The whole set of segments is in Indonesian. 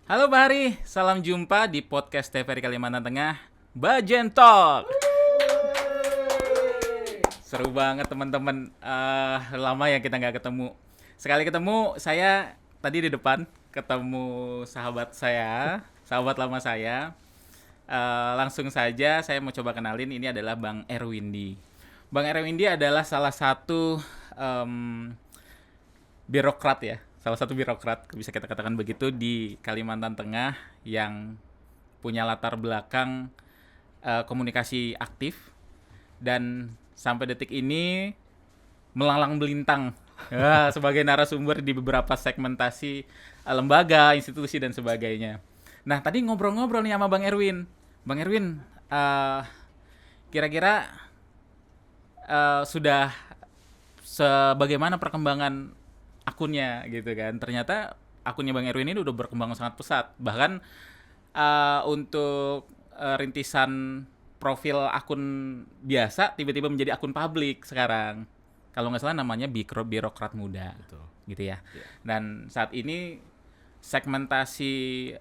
Halo Pak Hari, salam jumpa di podcast TVRI Kalimantan Tengah, Bajen Talk. Seru banget teman-teman. Lama ya kita nggak ketemu. Sekali ketemu, saya tadi di depan ketemu sahabat saya, sahabat lama saya. Langsung saja saya mau coba kenalin, ini adalah Bang Erwindi. Bang Erwindi adalah salah satu birokrat ya, salah satu birokrat bisa kita katakan begitu di Kalimantan Tengah yang punya latar belakang komunikasi aktif dan sampai detik ini melalang melintang sebagai narasumber di beberapa segmentasi lembaga, institusi dan sebagainya. Nah tadi ngobrol-ngobrol nih sama Bang Erwin. Bang Erwin, kira-kira sudah sebagaimana perkembangan akunnya gitu kan. Ternyata akunnya Bang Erwin ini udah berkembang sangat pesat. Bahkan untuk rintisan profil akun biasa tiba-tiba menjadi akun publik sekarang. Kalau nggak salah namanya birokrat muda. Betul. Gitu ya. Ya. Dan saat ini segmentasi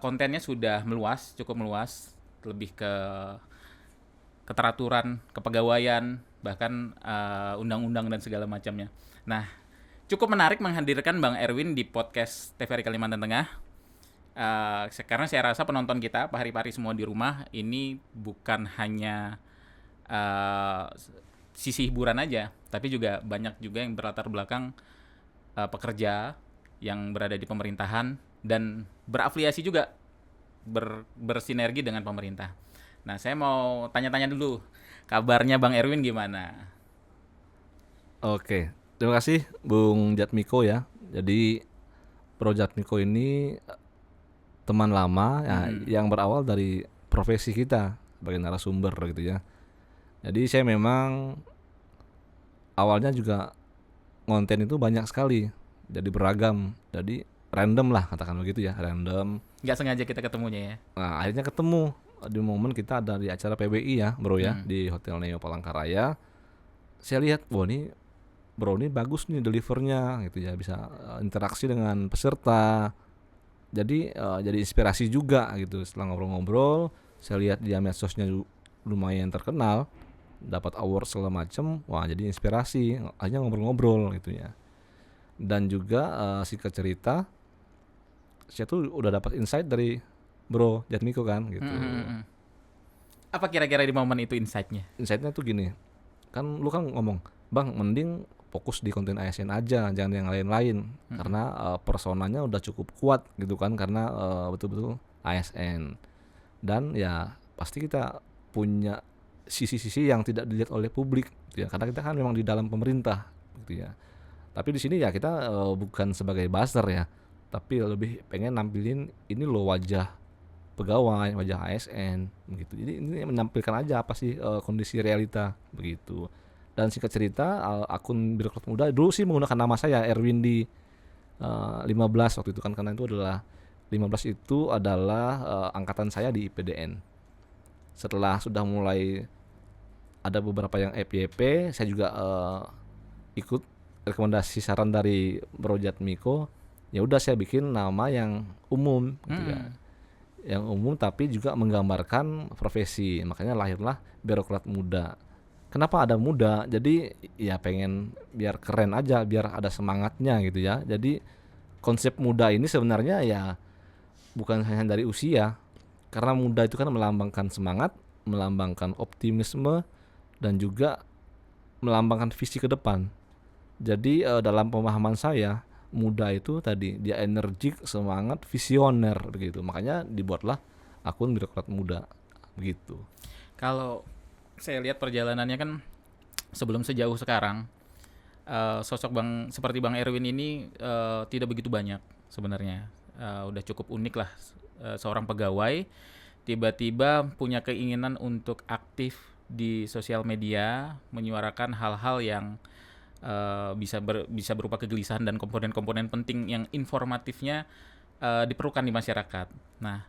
kontennya sudah meluas, cukup meluas, lebih ke keteraturan, kepegawaian, bahkan undang-undang dan segala macamnya. Nah, cukup menarik menghadirkan Bang Erwin di podcast TVRI Kalimantan Tengah. Karena saya rasa penonton kita, pahari-pahari semua di rumah, ini bukan hanya uh, sisi hiburan aja, tapi juga banyak juga yang berlatar belakang pekerja yang berada di pemerintahan dan berafiliasi juga, bersinergi dengan pemerintah. Nah, saya mau tanya-tanya dulu, kabarnya Bang Erwin gimana? Oke, terima kasih Bung Jatmiko ya. Jadi Bro Jatmiko ini teman lama ya, Mm-mm. yang berawal dari profesi kita sebagai narasumber gitu ya. Jadi saya memang awalnya juga konten itu banyak sekali, jadi beragam, jadi random lah katakan begitu ya, random. Nggak sengaja kita ketemunya ya? Nah akhirnya ketemu di momen kita ada di acara PBI ya bro ya, Mm. di Hotel Neo Palangkaraya. Saya lihat, wah ini bro ini bagus nih delivernya gitu ya, bisa interaksi dengan peserta. Jadi inspirasi juga gitu. Setelah ngobrol-ngobrol, saya lihat dia medsosnya lumayan terkenal, dapat award segala macem. Wah jadi inspirasi, hanya ngobrol-ngobrol gitu ya. Dan juga singkat cerita, saya tuh udah dapat insight dari Bro Jatmiko kan gitu. Mm-mm. Apa kira-kira di momen itu insight-nya? Insightnya tuh gini, kan lu kan ngomong, bang mending fokus di konten ASN aja, jangan yang lain-lain, Mm-mm. karena personanya udah cukup kuat gitu kan, karena betul-betul ASN. Dan ya pasti kita punya sisi-sisi yang tidak dilihat oleh publik gitu ya, karena kita kan memang di dalam pemerintah gitu ya. Tapi di sini ya kita bukan sebagai buzzer ya, tapi lebih pengen nampilin ini loh wajah pegawai, wajah ASN begitu. Jadi ini menampilkan aja apa sih kondisi realita begitu. Dan singkat cerita, akun birokrat muda dulu sih menggunakan nama saya Erwin di 15 waktu itu kan, karena itu adalah 15 itu adalah angkatan saya di IPDN. Setelah sudah mulai ada beberapa yang FYP, saya juga ikut rekomendasi saran dari Bro Jatmiko. Ya udah saya bikin nama yang umum gitu ya, Mm-mm. yang umum tapi juga menggambarkan profesi. Makanya lahirlah birokrat muda. Kenapa ada muda? Jadi ya pengen biar keren aja, biar ada semangatnya gitu ya. Jadi konsep muda ini sebenarnya ya bukan hanya dari usia, karena muda itu kan melambangkan semangat, melambangkan optimisme, dan juga melambangkan visi ke depan. Jadi dalam pemahaman saya, muda itu tadi dia energik, semangat, visioner begitu. Makanya dibuatlah akun birokrat muda begitu. Kalau saya lihat perjalanannya kan sebelum sejauh sekarang, sosok seperti Bang Erwin ini tidak begitu banyak sebenarnya. Udah cukup unik lah, seorang pegawai tiba-tiba punya keinginan untuk aktif di sosial media, menyuarakan hal-hal yang bisa berupa kegelisahan dan komponen-komponen penting yang informatifnya diperlukan di masyarakat. Nah,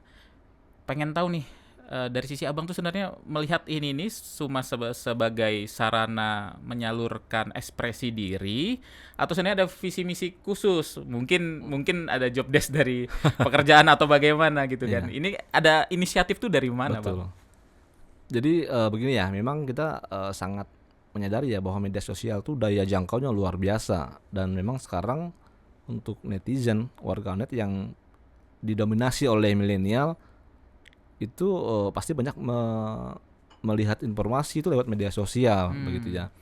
pengen tahu nih, dari sisi abang tuh sebenarnya melihat ini nih cuma sebagai sarana menyalurkan ekspresi diri, atau sebenarnya ada visi misi khusus, mungkin ada job desk dari pekerjaan atau bagaimana gitu kan. Iya. Ini ada inisiatif tuh dari mana Betul. bang? Jadi begini ya, memang kita sangat menyadari ya bahwa media sosial tuh daya jangkaunya luar biasa, dan memang sekarang untuk netizen, warganet yang didominasi oleh milenial itu pasti banyak melihat informasi itu lewat media sosial begitu ya.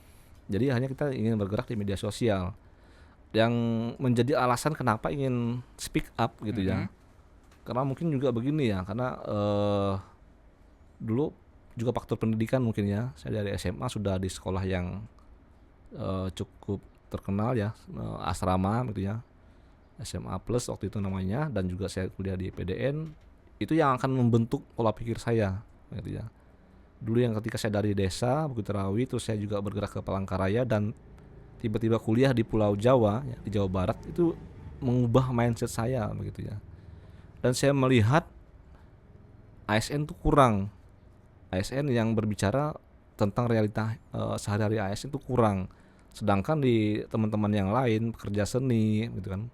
Jadi hanya kita ingin bergerak di media sosial yang menjadi alasan kenapa ingin speak up gitu ya. Karena mungkin juga begini ya, karena dulu juga faktor pendidikan mungkin ya. Saya dari SMA sudah di sekolah yang cukup terkenal ya, asrama gitu ya. SMA Plus waktu itu namanya, dan juga saya kuliah di PDN. Itu yang akan membentuk pola pikir saya gitu ya. Dulu yang ketika saya dari desa Bukit Rawi, terus saya juga bergerak ke Palangkaraya, dan tiba-tiba kuliah di Pulau Jawa ya, di Jawa Barat, itu mengubah mindset saya begitu ya. Dan saya melihat ASN itu kurang. ASN yang berbicara tentang realita sehari-hari ASN itu kurang. Sedangkan di teman-teman yang lain pekerja seni gitu kan,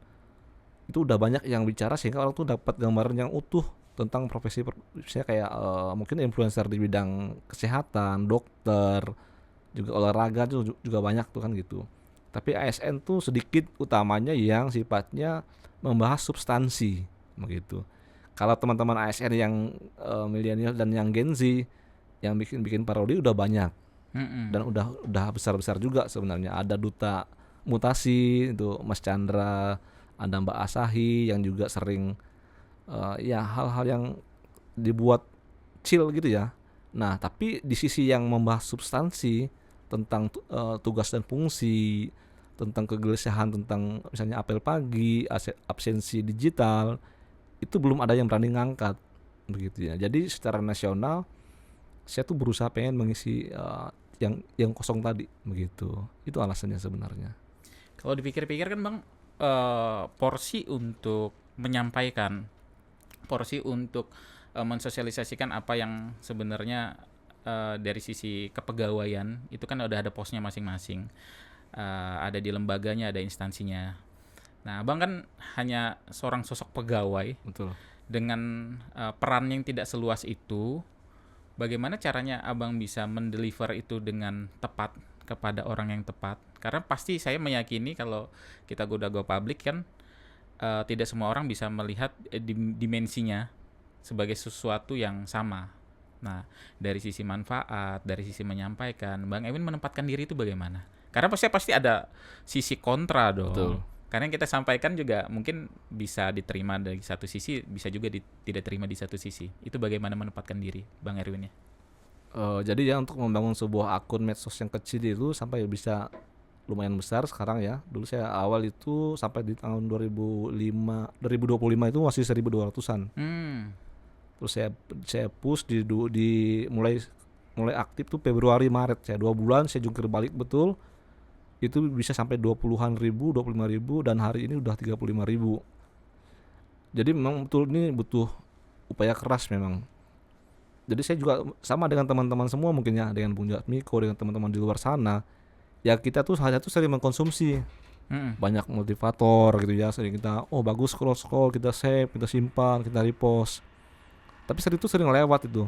itu udah banyak yang bicara sehingga orang tuh dapat gambaran yang utuh tentang profesi saya, kayak mungkin influencer di bidang kesehatan, dokter, juga olahraga tuh juga banyak tuh kan gitu. Tapi ASN tuh sedikit utamanya yang sifatnya membahas substansi begitu. Kalau teman-teman ASN yang milenial dan yang Gen Z yang bikin parodi udah banyak, dan udah besar-besar juga sebenarnya. Ada Duta Mutasi itu Mas Chandra, ada Mbak Asahi yang juga sering ya hal-hal yang dibuat chill gitu ya. Nah, tapi di sisi yang membahas substansi tentang tugas dan fungsi, tentang kegelisahan, tentang misalnya apel pagi, absensi digital, itu belum ada yang berani ngangkat begitu ya. Jadi secara nasional saya tuh berusaha pengen mengisi yang kosong tadi begitu. Itu alasannya sebenarnya. Kalau dipikir-pikir kan bang, porsi untuk menyampaikan, porsi untuk mensosialisasikan apa yang sebenarnya dari sisi kepegawaian itu kan udah ada posnya masing-masing, ada di lembaganya, ada instansinya. Nah abang kan hanya seorang sosok pegawai. Betul. Dengan peran yang tidak seluas itu, bagaimana caranya abang bisa mendeliver itu dengan tepat kepada orang yang tepat? Karena pasti saya meyakini kalau kita udah go public kan, tidak semua orang bisa melihat dimensinya sebagai sesuatu yang sama. Nah, dari sisi manfaat, dari sisi menyampaikan, Bang Ewin menempatkan diri itu bagaimana? Karena pasti ada sisi kontra dong. Betul. Karena yang kita sampaikan juga mungkin bisa diterima dari satu sisi, bisa juga tidak terima di satu sisi. Itu bagaimana menempatkan diri, Bang Erwin ya? Jadi ya untuk membangun sebuah akun medsos yang kecil itu sampai bisa lumayan besar sekarang ya. Dulu saya awal itu sampai di tahun 2025 itu masih 1.200-an. Terus saya push di mulai aktif tuh Februari Maret, saya 2 bulan saya jungkir balik betul. Itu bisa sampai 20-an ribu, 25.000, dan hari ini udah 35.000. Jadi memang betul ini butuh upaya keras memang. Jadi saya juga sama dengan teman-teman semua mungkin ya, dengan Bung Jatmiko, dengan teman-teman di luar sana. Ya kita tuh hanya tuh sering mengkonsumsi banyak motivator gitu ya, sering kita bagus scroll, kita save, kita simpan, kita repost. Tapi sering lewat itu.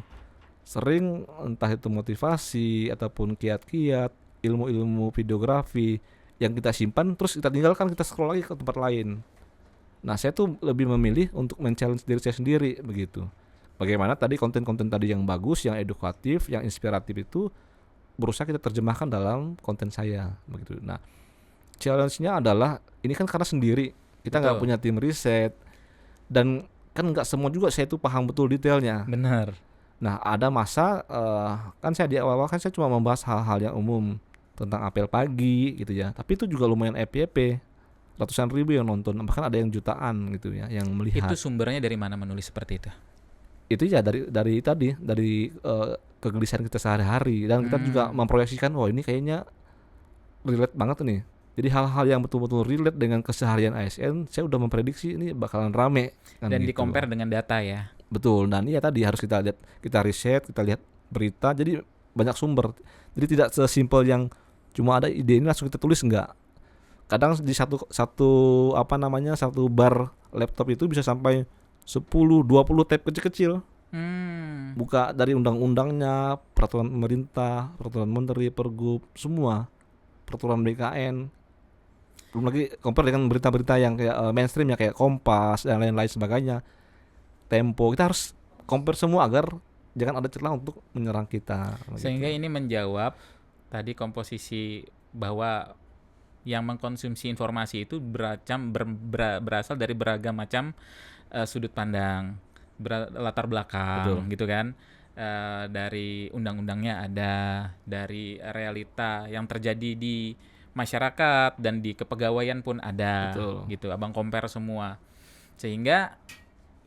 Sering entah itu motivasi ataupun kiat-kiat, ilmu-ilmu videografi yang kita simpan terus kita tinggalkan, kita scroll lagi ke tempat lain. Nah, saya tuh lebih memilih untuk men-challenge diri saya sendiri begitu. Bagaimana tadi konten-konten tadi yang bagus, yang edukatif, yang inspiratif itu berusaha kita terjemahkan dalam konten saya begitu. Nah, challenge-nya adalah ini kan karena sendiri, kita nggak punya tim riset, dan kan nggak semua juga saya tuh paham betul detailnya. Benar. Nah, ada masa kan saya di awal-awal kan saya cuma membahas hal-hal yang umum tentang apel pagi gitu ya. Tapi itu juga lumayan FYP, ratusan ribu yang nonton, bahkan ada yang jutaan gitu ya yang melihat. Itu sumbernya dari mana menulis seperti itu? Itu ya dari kegelisahan kita sehari-hari, dan kita juga memproyeksikan ini kayaknya relate banget nih. Jadi hal-hal yang betul-betul relate dengan keseharian ASN, saya udah memprediksi ini bakalan rame kan, dan gitu. di-compare dengan data ya. Betul, dan iya tadi harus kita lihat, kita riset, kita lihat berita, jadi banyak sumber. Jadi tidak sesimpel yang cuma ada ide ini langsung kita tulis, enggak. Kadang di satu satu apa namanya satu bar laptop itu bisa sampai 10-20 tab kecil-kecil. Buka dari undang-undangnya, peraturan pemerintah, peraturan menteri, pergub, semua, peraturan BKN. Belum lagi compare dengan berita-berita yang kayak mainstream ya, kayak Kompas dan lain-lain sebagainya, Tempo. Kita harus compare semua agar jangan ada celah untuk menyerang kita. Sehingga ini menjawab tadi komposisi bahwa yang mengkonsumsi informasi itu berasal dari beragam macam sudut pandang, latar belakang. Betul. Gitu kan. Dari undang-undangnya ada, dari realita yang terjadi di masyarakat dan di kepegawaian pun ada. Betul. Gitu. Abang compare semua. Sehingga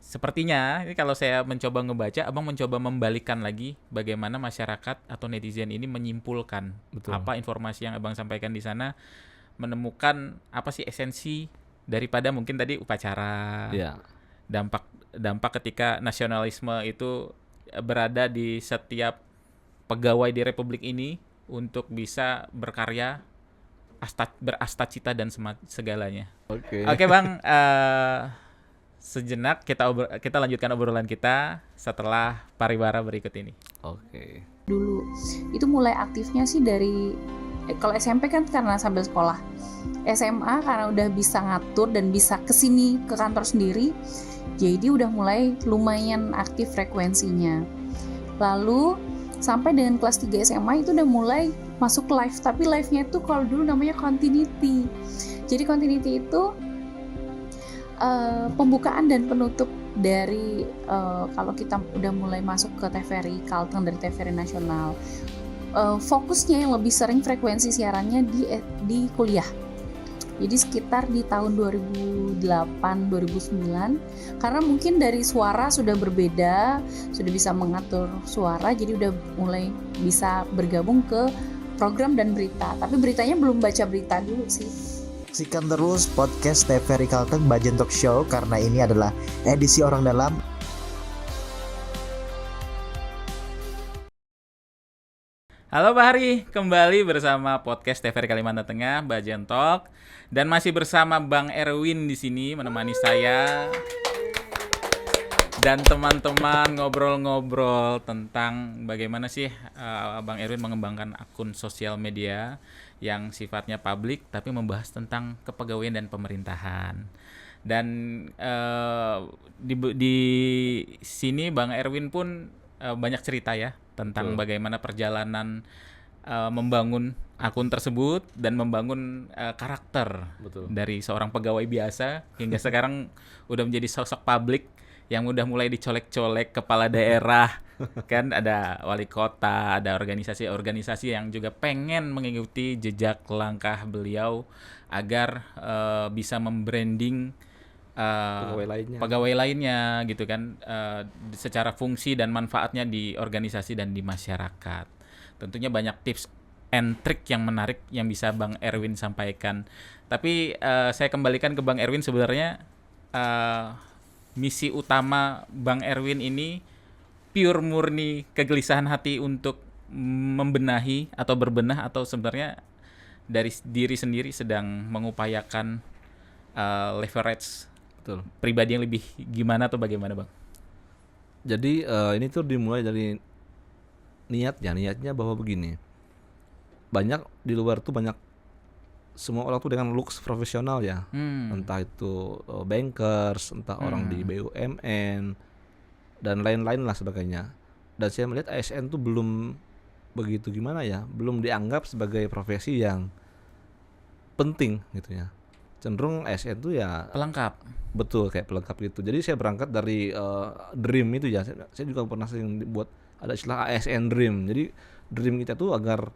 sepertinya ini kalau saya mencoba ngebaca, abang mencoba membalikan lagi bagaimana masyarakat atau netizen ini menyimpulkan. Betul. Apa informasi yang abang sampaikan di sana, menemukan apa sih esensi daripada mungkin tadi upacara, Ya. dampak ketika nasionalisme itu berada di setiap pegawai di Republik ini untuk bisa berkarya, berasta cita dan segalanya. Oke. Oke Bang, sejenak kita lanjutkan obrolan kita setelah pariwara berikut ini. Oke. Dulu itu mulai aktifnya sih dari kalau SMP kan karena sambil sekolah, SMA karena udah bisa ngatur dan bisa kesini ke kantor sendiri, jadi udah mulai lumayan aktif frekuensinya. Lalu sampai dengan kelas 3 SMA itu udah mulai masuk live, tapi live-nya itu kalau dulu namanya continuity. Jadi continuity itu pembukaan dan penutup dari kalau kita udah mulai masuk ke TVRI Kalteng dari TVRI Nasional. Fokusnya yang lebih sering frekuensi siarannya di kuliah. Jadi sekitar di tahun 2008-2009, karena mungkin dari suara sudah berbeda, sudah bisa mengatur suara, jadi udah mulai bisa bergabung ke program dan berita. Tapi beritanya belum baca berita dulu sih. Saksikan terus podcast TVRI Kalteng Bajen Talk Show karena ini adalah edisi orang dalam. Halo Pak Hari, kembali bersama podcast TVRI Kalimantan Tengah, Bajen Talk, dan masih bersama Bang Erwin di sini menemani saya dan teman-teman ngobrol-ngobrol tentang bagaimana sih Bang Erwin mengembangkan akun sosial media yang sifatnya publik tapi membahas tentang kepegawaian dan pemerintahan. Dan di sini Bang Erwin pun banyak cerita ya tentang bagaimana perjalanan membangun akun tersebut dan membangun karakter dari seorang pegawai biasa hingga sekarang udah menjadi sosok publik yang udah mulai dicolek-colek kepala daerah, kan ada wali kota, ada organisasi-organisasi yang juga pengen mengikuti jejak langkah beliau agar bisa membranding pegawai lainnya gitu kan, secara fungsi dan manfaatnya di organisasi dan di masyarakat. Tentunya banyak tips and trick yang menarik yang bisa Bang Erwin sampaikan. Tapi saya kembalikan ke Bang Erwin, sebenarnya misi utama Bang Erwin ini pure murni kegelisahan hati untuk membenahi atau berbenah, atau sebenarnya dari diri sendiri sedang mengupayakan leverage pribadi yang lebih gimana atau bagaimana Bang? Jadi ini tuh dimulai dari niatnya bahwa begini, banyak di luar tuh banyak semua orang tuh dengan looks profesional ya, entah itu bankers, entah orang di BUMN dan lain-lain lah sebagainya. Dan saya melihat ASN tuh belum begitu gimana ya, belum dianggap sebagai profesi yang penting gitu ya. Cenderung ASN tuh ya pelengkap. Betul, kayak pelengkap gitu. Jadi saya berangkat dari dream itu ya. Saya juga pernah sering buat ada istilah ASN dream. Jadi dream kita tuh agar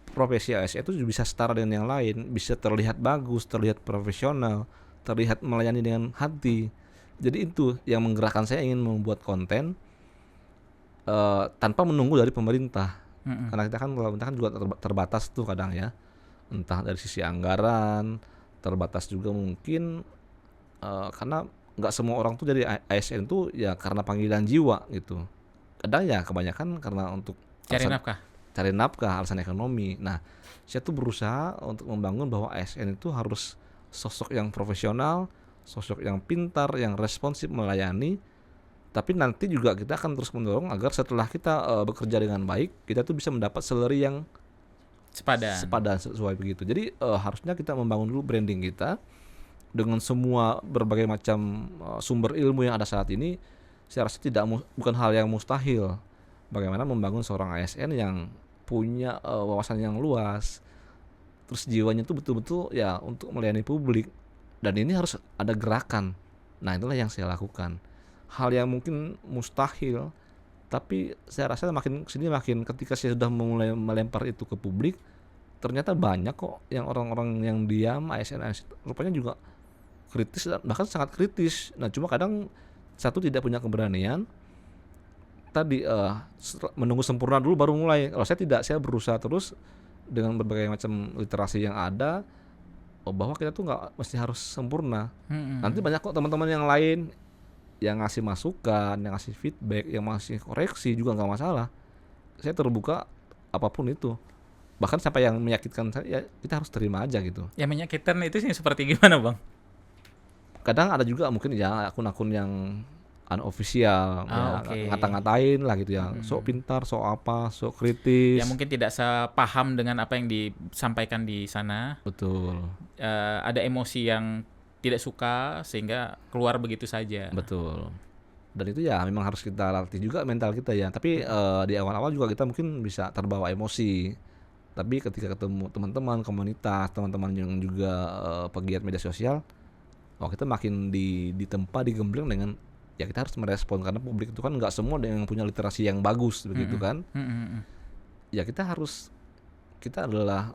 profesi ASN itu bisa setara dengan yang lain, bisa terlihat bagus, terlihat profesional, terlihat melayani dengan hati. Jadi itu yang menggerakkan saya ingin membuat konten tanpa menunggu dari pemerintah. Karena kita kan kalau pemerintah kan juga terbatas tuh kadang ya, entah dari sisi anggaran, terbatas juga mungkin karena nggak semua orang tuh jadi ASN tuh ya karena panggilan jiwa gitu. Kadang ya kebanyakan karena untuk cari nafkah, alasan ekonomi. Nah, saya tuh berusaha untuk membangun bahwa ASN itu harus sosok yang profesional, sosok yang pintar, yang responsif melayani. Tapi nanti juga kita akan terus mendorong agar setelah kita bekerja dengan baik, kita tuh bisa mendapat salary yang sepadan sesuai begitu. Jadi harusnya kita membangun dulu branding kita dengan semua berbagai macam sumber ilmu yang ada saat ini. Saya rasa bukan hal yang mustahil bagaimana membangun seorang ASN yang punya wawasan yang luas, terus jiwanya itu betul-betul ya untuk melayani publik, dan ini harus ada gerakan. Nah, itulah yang saya lakukan. Hal yang mungkin mustahil, tapi saya rasa makin kesini makin ketika saya sudah mulai melempar itu ke publik, ternyata banyak kok yang orang-orang yang diam, ASN rupanya juga kritis, bahkan sangat kritis. Nah, cuma kadang satu tidak punya keberanian tadi menunggu sempurna dulu baru mulai. Kalau saya tidak, saya berusaha terus dengan berbagai macam literasi yang ada bahwa kita tuh nggak mesti harus sempurna. Nanti banyak kok teman-teman yang lain yang ngasih masukan, yang ngasih feedback, yang ngasih koreksi juga nggak masalah. Saya terbuka apapun itu. Bahkan sampai yang menyakitkan saya, ya kita harus terima aja gitu. Yang menyakitkan itu sih seperti gimana, Bang? Kadang ada juga mungkin ya akun-akun yang unofficial, ngata-ngatain lah gitu ya. Sok pintar, sok apa, sok kritis. Yang mungkin tidak sepaham dengan apa yang disampaikan di sana. Betul. Ada emosi yang tidak suka sehingga keluar begitu saja. Betul. Dan itu ya memang harus kita latih juga mental kita ya. Tapi di awal-awal juga kita mungkin bisa terbawa emosi. Tapi ketika ketemu teman-teman komunitas, teman-teman yang juga pegiat media sosial, kita makin ditempa, digembleng dengan ya kita harus merespon, karena publik itu kan nggak semua yang punya literasi yang bagus begitu kan. Ya kita adalah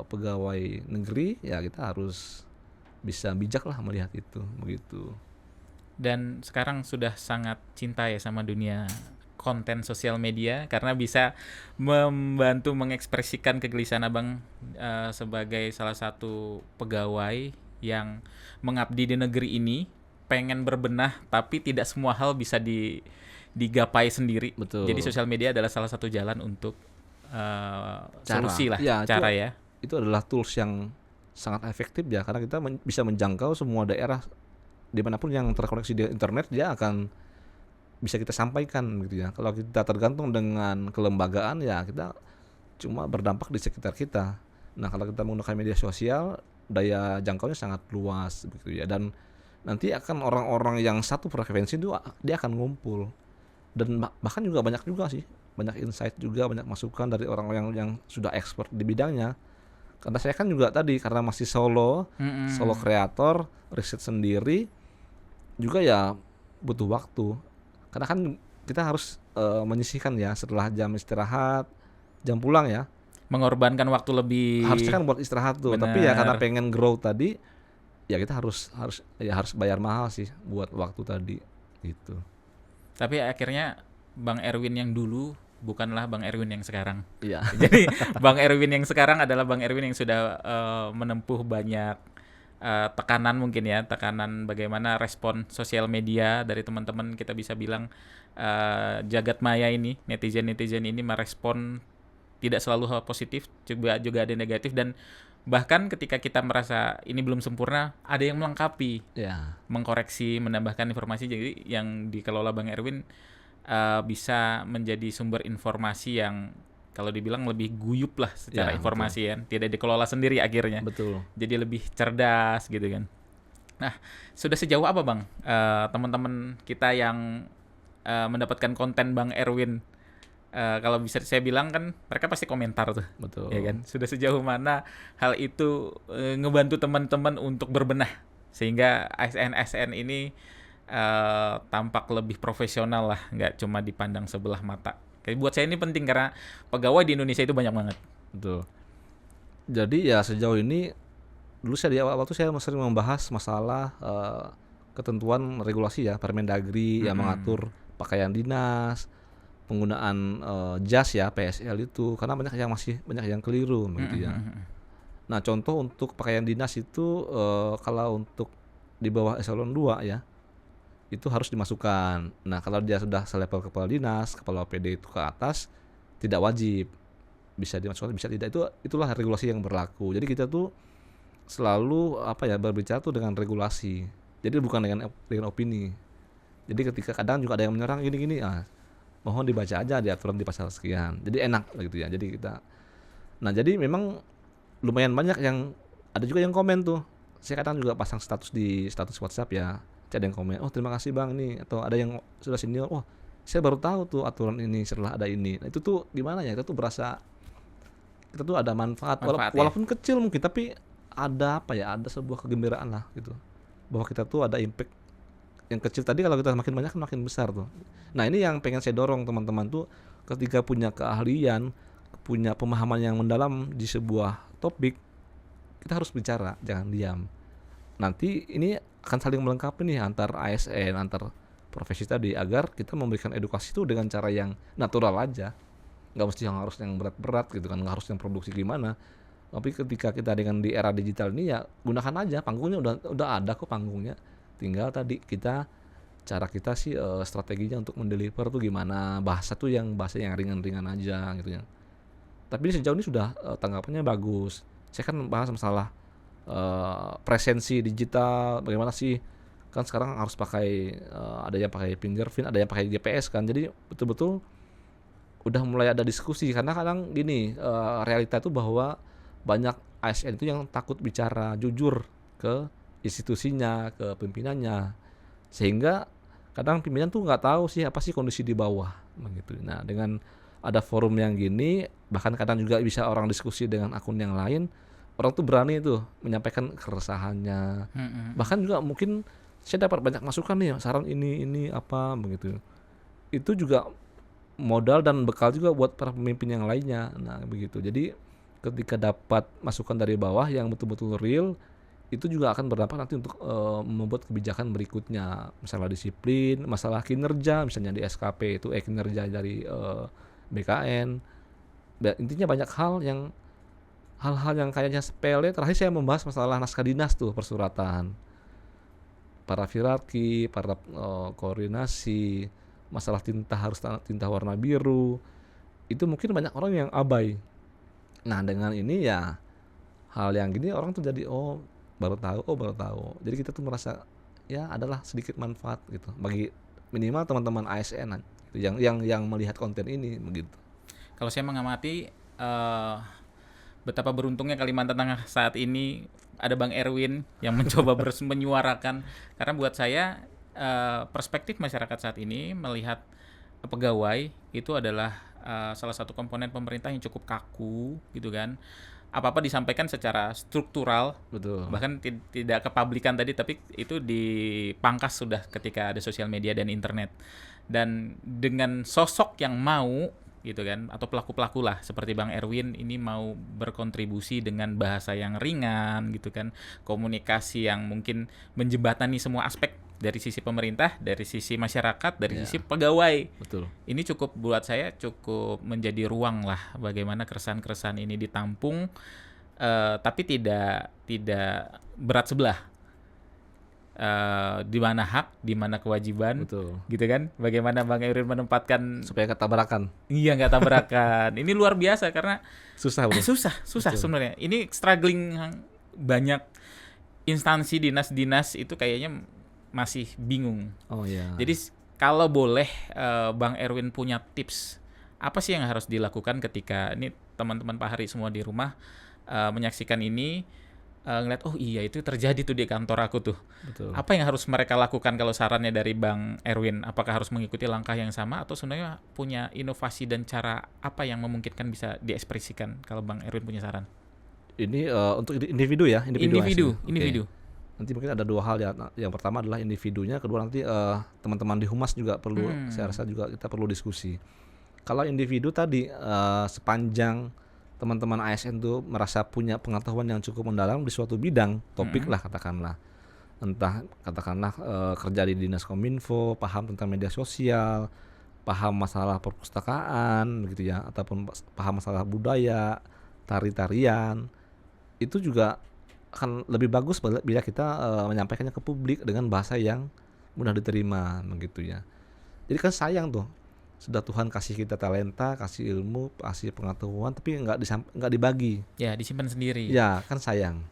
pegawai negeri, ya kita harus bisa bijak lah melihat itu begitu. Dan sekarang sudah sangat cinta ya sama dunia konten sosial media karena bisa membantu mengekspresikan kegelisahan Abang sebagai salah satu pegawai yang mengabdi di negeri ini, pengen berbenah tapi tidak semua hal bisa digapai sendiri. Betul. Jadi sosial media adalah salah satu jalan untuk solusi lah, cara ya. Itu adalah tools yang sangat efektif ya, karena kita bisa menjangkau semua daerah dimanapun yang terkoneksi di internet, dia akan bisa kita sampaikan gitu ya. Kalau kita tergantung dengan kelembagaan, ya kita cuma berdampak di sekitar kita. Nah, kalau kita menggunakan media sosial, daya jangkaunya sangat luas begitu ya, dan nanti akan orang-orang yang satu frekuensi itu dia akan ngumpul, dan bahkan juga banyak insight juga, banyak masukan dari orang-orang yang sudah expert di bidangnya. Karena saya kan juga tadi karena masih solo kreator, riset sendiri juga ya butuh waktu. Karena kan kita harus menyisihkan ya setelah jam istirahat, jam pulang ya. Mengorbankan waktu lebih. Harusnya kan buat istirahat tuh. Bener. Tapi ya karena pengen grow tadi, ya kita harus bayar mahal sih buat waktu tadi gitu. Tapi akhirnya Bang Erwin yang dulu bukanlah Bang Erwin yang sekarang. Iya. Jadi Bang Erwin yang sekarang adalah Bang Erwin yang sudah menempuh banyak tekanan mungkin ya, tekanan bagaimana respon sosial media dari teman-teman, kita bisa bilang jagat maya ini, netizen ini merespon tidak selalu hal positif, juga ada negatif, dan bahkan ketika kita merasa ini belum sempurna, ada yang melengkapi, mengkoreksi, menambahkan informasi. Jadi yang dikelola Bang Erwin bisa menjadi sumber informasi yang kalau dibilang lebih guyup lah secara informasi ya, tidak dikelola sendiri akhirnya. Betul. Jadi lebih cerdas gitu kan. Nah, sudah sejauh apa Bang teman-teman kita yang mendapatkan konten Bang Erwin? Kalau bisa saya bilang kan mereka pasti komentar tuh. Betul. Ya kan? Sudah sejauh mana hal itu ngebantu teman-teman untuk berbenah sehingga ASN ini tampak lebih profesional lah, nggak cuma dipandang sebelah mata. Kayak buat saya ini penting karena pegawai di Indonesia itu banyak banget. Betul. Jadi ya sejauh ini dulu saya di awal tuh saya sering membahas masalah ketentuan regulasi ya, Permendagri yang mengatur pakaian dinas, penggunaan jas ya, PSL itu, karena banyak yang keliru begitu ya. Nah, contoh untuk pakaian dinas itu kalau untuk di bawah eselon 2 ya, itu harus dimasukkan. Nah, kalau dia sudah selevel kepala dinas, kepala OPD itu ke atas, tidak wajib. Bisa dimasukkan, bisa tidak. Itulah regulasi yang berlaku. Jadi kita tuh selalu berbicara tuh dengan regulasi. Jadi bukan dengan opini. Jadi ketika kadang juga ada yang menyerang gini-gini, mohon dibaca aja di aturan di pasal sekian. Jadi enak gitu ya. Jadi jadi memang lumayan banyak yang ada juga yang komen tuh. Saya kadang juga pasang status di status WhatsApp ya. Ada yang komen, oh terima kasih bang nih, atau ada yang sudah senior, oh saya baru tahu tuh aturan ini setelah ada ini. Nah, itu tuh gimana ya, kita tuh berasa kita tuh ada manfaat walaupun kecil mungkin, tapi ada ada sebuah kegembiraan lah gitu, bahwa kita tuh ada impact yang kecil tadi, kalau kita makin banyak makin besar tuh. Nah ini yang pengen saya dorong teman-teman tuh, ketika punya keahlian, punya pemahaman yang mendalam di sebuah topik, kita harus bicara, jangan diam. Nanti ini akan saling melengkapi nih antar ASN, antar profesi tadi, agar kita memberikan edukasi itu dengan cara yang natural aja, nggak mesti yang berat-berat gitu kan, nggak harus yang produksi gimana. Tapi ketika kita dengan di era digital ini ya gunakan aja panggungnya, udah ada kok panggungnya, tinggal tadi cara kita sih strateginya untuk mendeliver tuh gimana, bahasa yang ringan-ringan aja gitu ya. Tapi sejauh ini sudah tanggapannya bagus. Saya kan bahas masalah presensi digital, bagaimana sih, kan sekarang harus pakai ada yang pakai fingerprint, ada yang pakai GPS kan. Jadi betul-betul udah mulai ada diskusi, karena kadang gini, realita itu bahwa banyak ASN itu yang takut bicara jujur ke institusinya, ke pimpinannya, sehingga kadang pimpinan tuh nggak tahu sih apa sih kondisi di bawah begitu. Nah dengan ada forum yang gini, bahkan kadang juga bisa orang diskusi dengan akun yang lain, orang tuh berani tuh menyampaikan keresahannya. Bahkan juga mungkin saya dapat banyak masukan nih, saran ini apa begitu. Itu juga modal dan bekal juga buat para pemimpin yang lainnya. Nah begitu. Jadi ketika dapat masukan dari bawah yang betul-betul real, itu juga akan berdampak nanti untuk membuat kebijakan berikutnya. Masalah disiplin, masalah kinerja, misalnya di SKP itu kinerja dari BKN. Intinya banyak hal-hal yang kayaknya sepele. Terakhir saya membahas masalah naskah dinas tuh, persuratan, para hierarki, para koordinasi, masalah tinta harus tinta warna biru. Itu mungkin banyak orang yang abai. Nah dengan ini ya hal yang gini orang tuh jadi baru tahu. Jadi kita tuh merasa ya adalah sedikit manfaat gitu bagi minimal teman-teman ASN gitu, yang melihat konten ini begitu. Kalau saya mengamati betapa beruntungnya Kalimantan Tengah saat ini ada Bang Erwin yang mencoba menyuarakan, karena buat saya perspektif masyarakat saat ini melihat pegawai itu adalah salah satu komponen pemerintah yang cukup kaku gitu kan. Apa-apa disampaikan secara struktural, betul. Bahkan tidak kepublikan tadi, tapi itu dipangkas sudah ketika ada sosial media dan internet. Dan dengan sosok yang mau gitu kan, atau pelaku-pelaku lah seperti Bang Erwin ini mau berkontribusi dengan bahasa yang ringan gitu kan, komunikasi yang mungkin menjembatani semua aspek dari sisi pemerintah, dari sisi masyarakat, dari sisi pegawai. Betul. Ini buat saya cukup menjadi ruang lah bagaimana keresahan-keresahan ini ditampung, tapi tidak berat sebelah. Di mana hak, di mana kewajiban. Betul. Gitu kan? Bagaimana Bang Erwin menempatkan supaya nggak tabrakan. Iya, nggak tabrakan. Ini luar biasa karena susah sebenarnya. Ini struggling banyak instansi dinas-dinas itu kayaknya masih bingung. Oh iya. Jadi kalau boleh Bang Erwin punya tips, apa sih yang harus dilakukan ketika ini teman-teman Pak Hari semua di rumah menyaksikan ini, ngeliat oh iya itu terjadi tuh di kantor aku tuh. Betul. Apa yang harus mereka lakukan kalau sarannya dari Bang Erwin? Apakah harus mengikuti langkah yang sama atau sebenarnya punya inovasi dan cara apa yang memungkinkan bisa diekspresikan kalau Bang Erwin punya saran? Ini untuk individu ya, individu. Nanti mungkin ada dua hal ya. Yang pertama adalah individunya, kedua nanti teman-teman di Humas juga perlu, saya rasa juga kita perlu diskusi. Kalau individu tadi sepanjang teman-teman ASN tuh merasa punya pengetahuan yang cukup mendalam di suatu bidang, topik lah katakanlah. Entah katakanlah kerja di Dinas Kominfo, paham tentang media sosial, paham masalah perpustakaan begitu ya, ataupun paham masalah budaya, tari-tarian. Itu juga akan lebih bagus bila kita menyampaikannya ke publik dengan bahasa yang mudah diterima begitu ya. Jadi kan sayang tuh, sudah Tuhan kasih kita talenta, kasih ilmu, kasih pengetahuan, tapi nggak dibagi. Ya, disimpan sendiri. Ya kan sayang.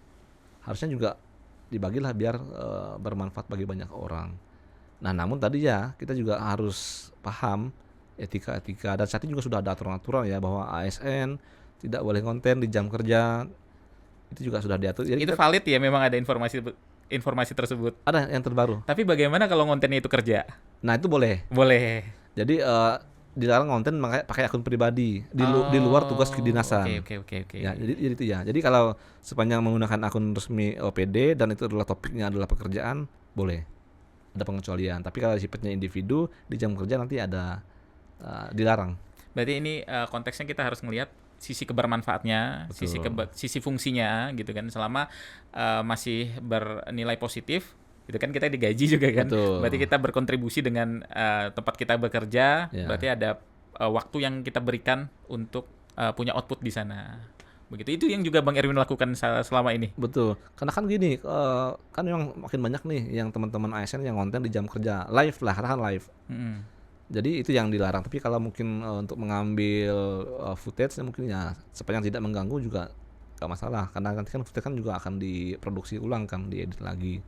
Harusnya juga dibagilah biar bermanfaat bagi banyak orang. Nah namun tadi ya kita juga harus paham etika dan saat ini juga sudah ada aturan-aturan ya bahwa ASN tidak boleh konten di jam kerja, itu juga sudah diatur. Jadi Itu valid ya, memang ada informasi tersebut. ada yang terbaru. Tapi bagaimana kalau kontennya itu kerja? Nah itu boleh. Boleh. Jadi dilarang konten pakai akun pribadi di luar tugas kedinasan. Oke. Ya, jadi itu ya. Jadi kalau sepanjang menggunakan akun resmi OPD dan itu adalah topiknya adalah pekerjaan, boleh. Ada pengecualian. Tapi kalau sifatnya individu di jam kerja nanti ada dilarang. Berarti ini konteksnya kita harus melihat sisi kebermanfaatnya, Betul. sisi fungsinya gitu kan. Selama masih bernilai positif, itu kan kita digaji juga kan. Betul. Berarti kita berkontribusi dengan tempat kita bekerja. Ya. Berarti ada waktu yang kita berikan untuk punya output di sana. Begitu, itu yang juga Bang Erwin lakukan selama ini. Betul. Karena kan gini, kan memang makin banyak nih yang teman-teman ASN yang konten di jam kerja live lah, karena kan live. Jadi itu yang dilarang. Tapi kalau mungkin untuk mengambil footage mungkin ya sepanjang tidak mengganggu juga gak masalah. Karena nanti kan footage kan juga akan diproduksi ulang kan, diedit lagi.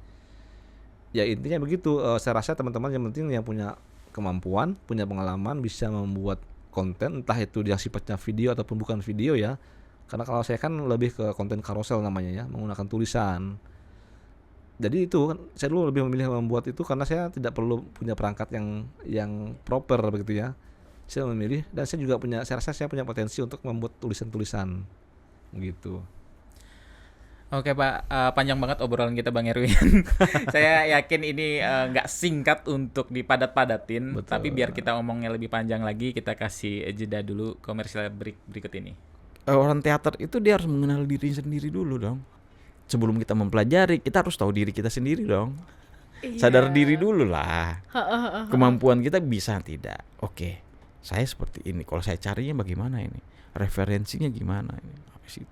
Ya intinya begitu. Saya rasa teman-teman yang penting yang punya kemampuan, punya pengalaman bisa membuat konten, entah itu dia sifatnya video ataupun bukan video ya. Karena kalau saya kan lebih ke konten carousel namanya ya, menggunakan tulisan. Jadi itu kan saya dulu lebih memilih membuat itu karena saya tidak perlu punya perangkat yang proper begitu ya. Saya memilih dan saya juga saya rasa saya punya potensi untuk membuat tulisan-tulisan gitu. Oke Pak, panjang banget obrolan kita Bang Erwin. Saya yakin ini nggak singkat untuk dipadat-padatin. Betul. Tapi biar kita ngomongnya lebih panjang lagi, kita kasih jeda dulu komersial berikut ini. Orang teater itu dia harus mengenal diri sendiri dulu dong. Sebelum kita mempelajari, kita harus tahu diri kita sendiri dong. Sadar diri dulu lah. Kemampuan kita bisa tidak. Oke, saya seperti ini. Kalau saya carinya bagaimana ini? Referensinya gimana ini? Habis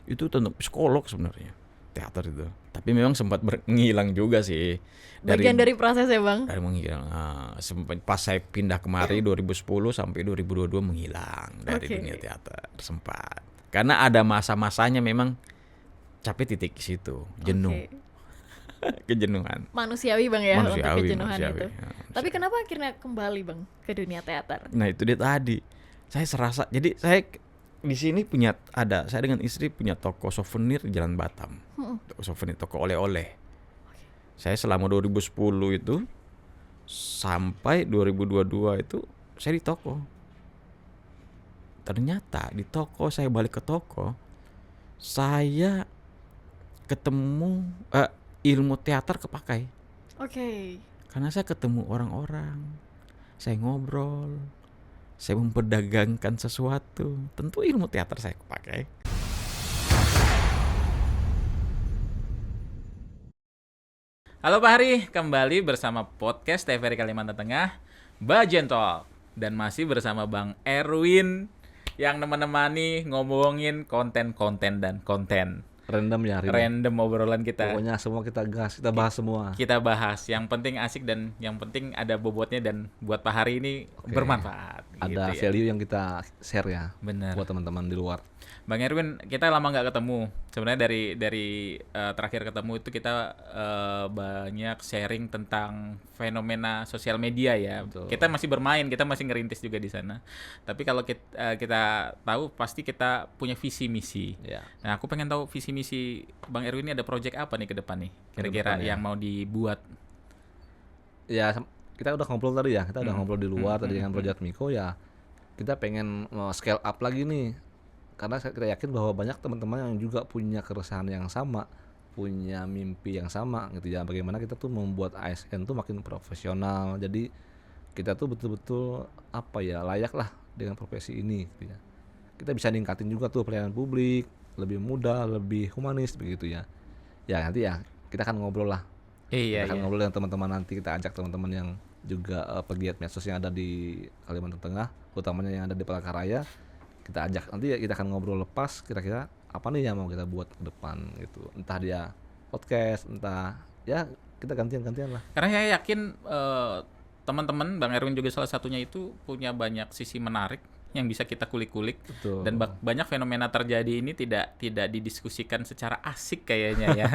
itu tentang psikolog sebenarnya teater itu. Tapi memang sempat menghilang juga sih. Bagian dari proses ya Bang? Dari menghilang. Pas saya pindah kemari 2010 sampai 2022 menghilang dari dunia teater sempat. Karena ada masa-masanya memang capek titik situ, jenuh. Kejenuhan. Manusiawi Bang ya, untuk kejenuhan manusiawi, itu. ya, Tapi kenapa akhirnya kembali Bang ke dunia teater? Nah itu dia tadi. Saya serasa, jadi saya di sini saya dengan istri punya toko souvenir di Jalan Batam. Toko souvenir, toko oleh-oleh. Saya selama 2010 itu sampai 2022 itu saya di toko. Ternyata di toko, saya balik ke toko, saya ketemu ilmu teater kepakai. Oke. Karena saya ketemu orang-orang, saya ngobrol, saya memperdagangkan sesuatu. Tentu ilmu teater saya kepakai. Halo Pak Hari, kembali bersama podcast TVRI Kalimantan Tengah, Bajen Talk. Dan masih bersama Bang Erwin yang menemani ngomongin konten-konten dan konten. Random ya hari ini. Random obrolan kita. Pokoknya semua kita gas, kita bahas semua. Kita bahas, yang penting asik dan yang penting ada bobotnya dan buat Pak Hari ini bermanfaat. Ada gitu ya. value yang kita share ya. Bener. Buat teman-teman di luar. Bang Erwin, kita lama nggak ketemu. Sebenarnya dari terakhir ketemu itu kita banyak sharing tentang fenomena sosial media ya. Betul. Kita masih bermain, kita masih ngerintis juga di sana. Tapi kalau kita tahu pasti kita punya visi misi. Ya. Nah, aku pengen tahu visi misi Bang Erwin ini ada project apa nih ke depan nih? Kira-kira Ke depan, ya. yang mau dibuat. Ya kita udah ngobrol tadi ya, kita udah ngobrol di luar tadi dengan Project Miko ya. Kita pengen scale up lagi nih. Karena kita yakin bahwa banyak teman-teman yang juga punya keresahan yang sama, punya mimpi yang sama gitu ya. Bagaimana kita tuh membuat ASN tuh makin profesional. Jadi kita tuh betul-betul layak lah dengan profesi ini gitu ya. Kita bisa ningkatin juga tuh pelayanan publik, lebih mudah, lebih humanis begitu ya. Ya nanti ya kita akan ngobrol lah. Iya. Kita akan ngobrol dengan teman-teman, nanti kita ajak teman-teman yang juga pegiat medsos yang ada di Kalimantan Tengah, utamanya yang ada di Palangkaraya. Kita ajak, nanti kita akan ngobrol lepas kira-kira apa nih yang mau kita buat ke depan gitu. Entah dia podcast, entah ya kita gantian lah. Karena saya yakin teman-teman, Bang Erwin juga salah satunya itu punya banyak sisi menarik yang bisa kita kulik-kulik. Betul. Dan banyak fenomena terjadi ini tidak didiskusikan secara asik kayaknya ya.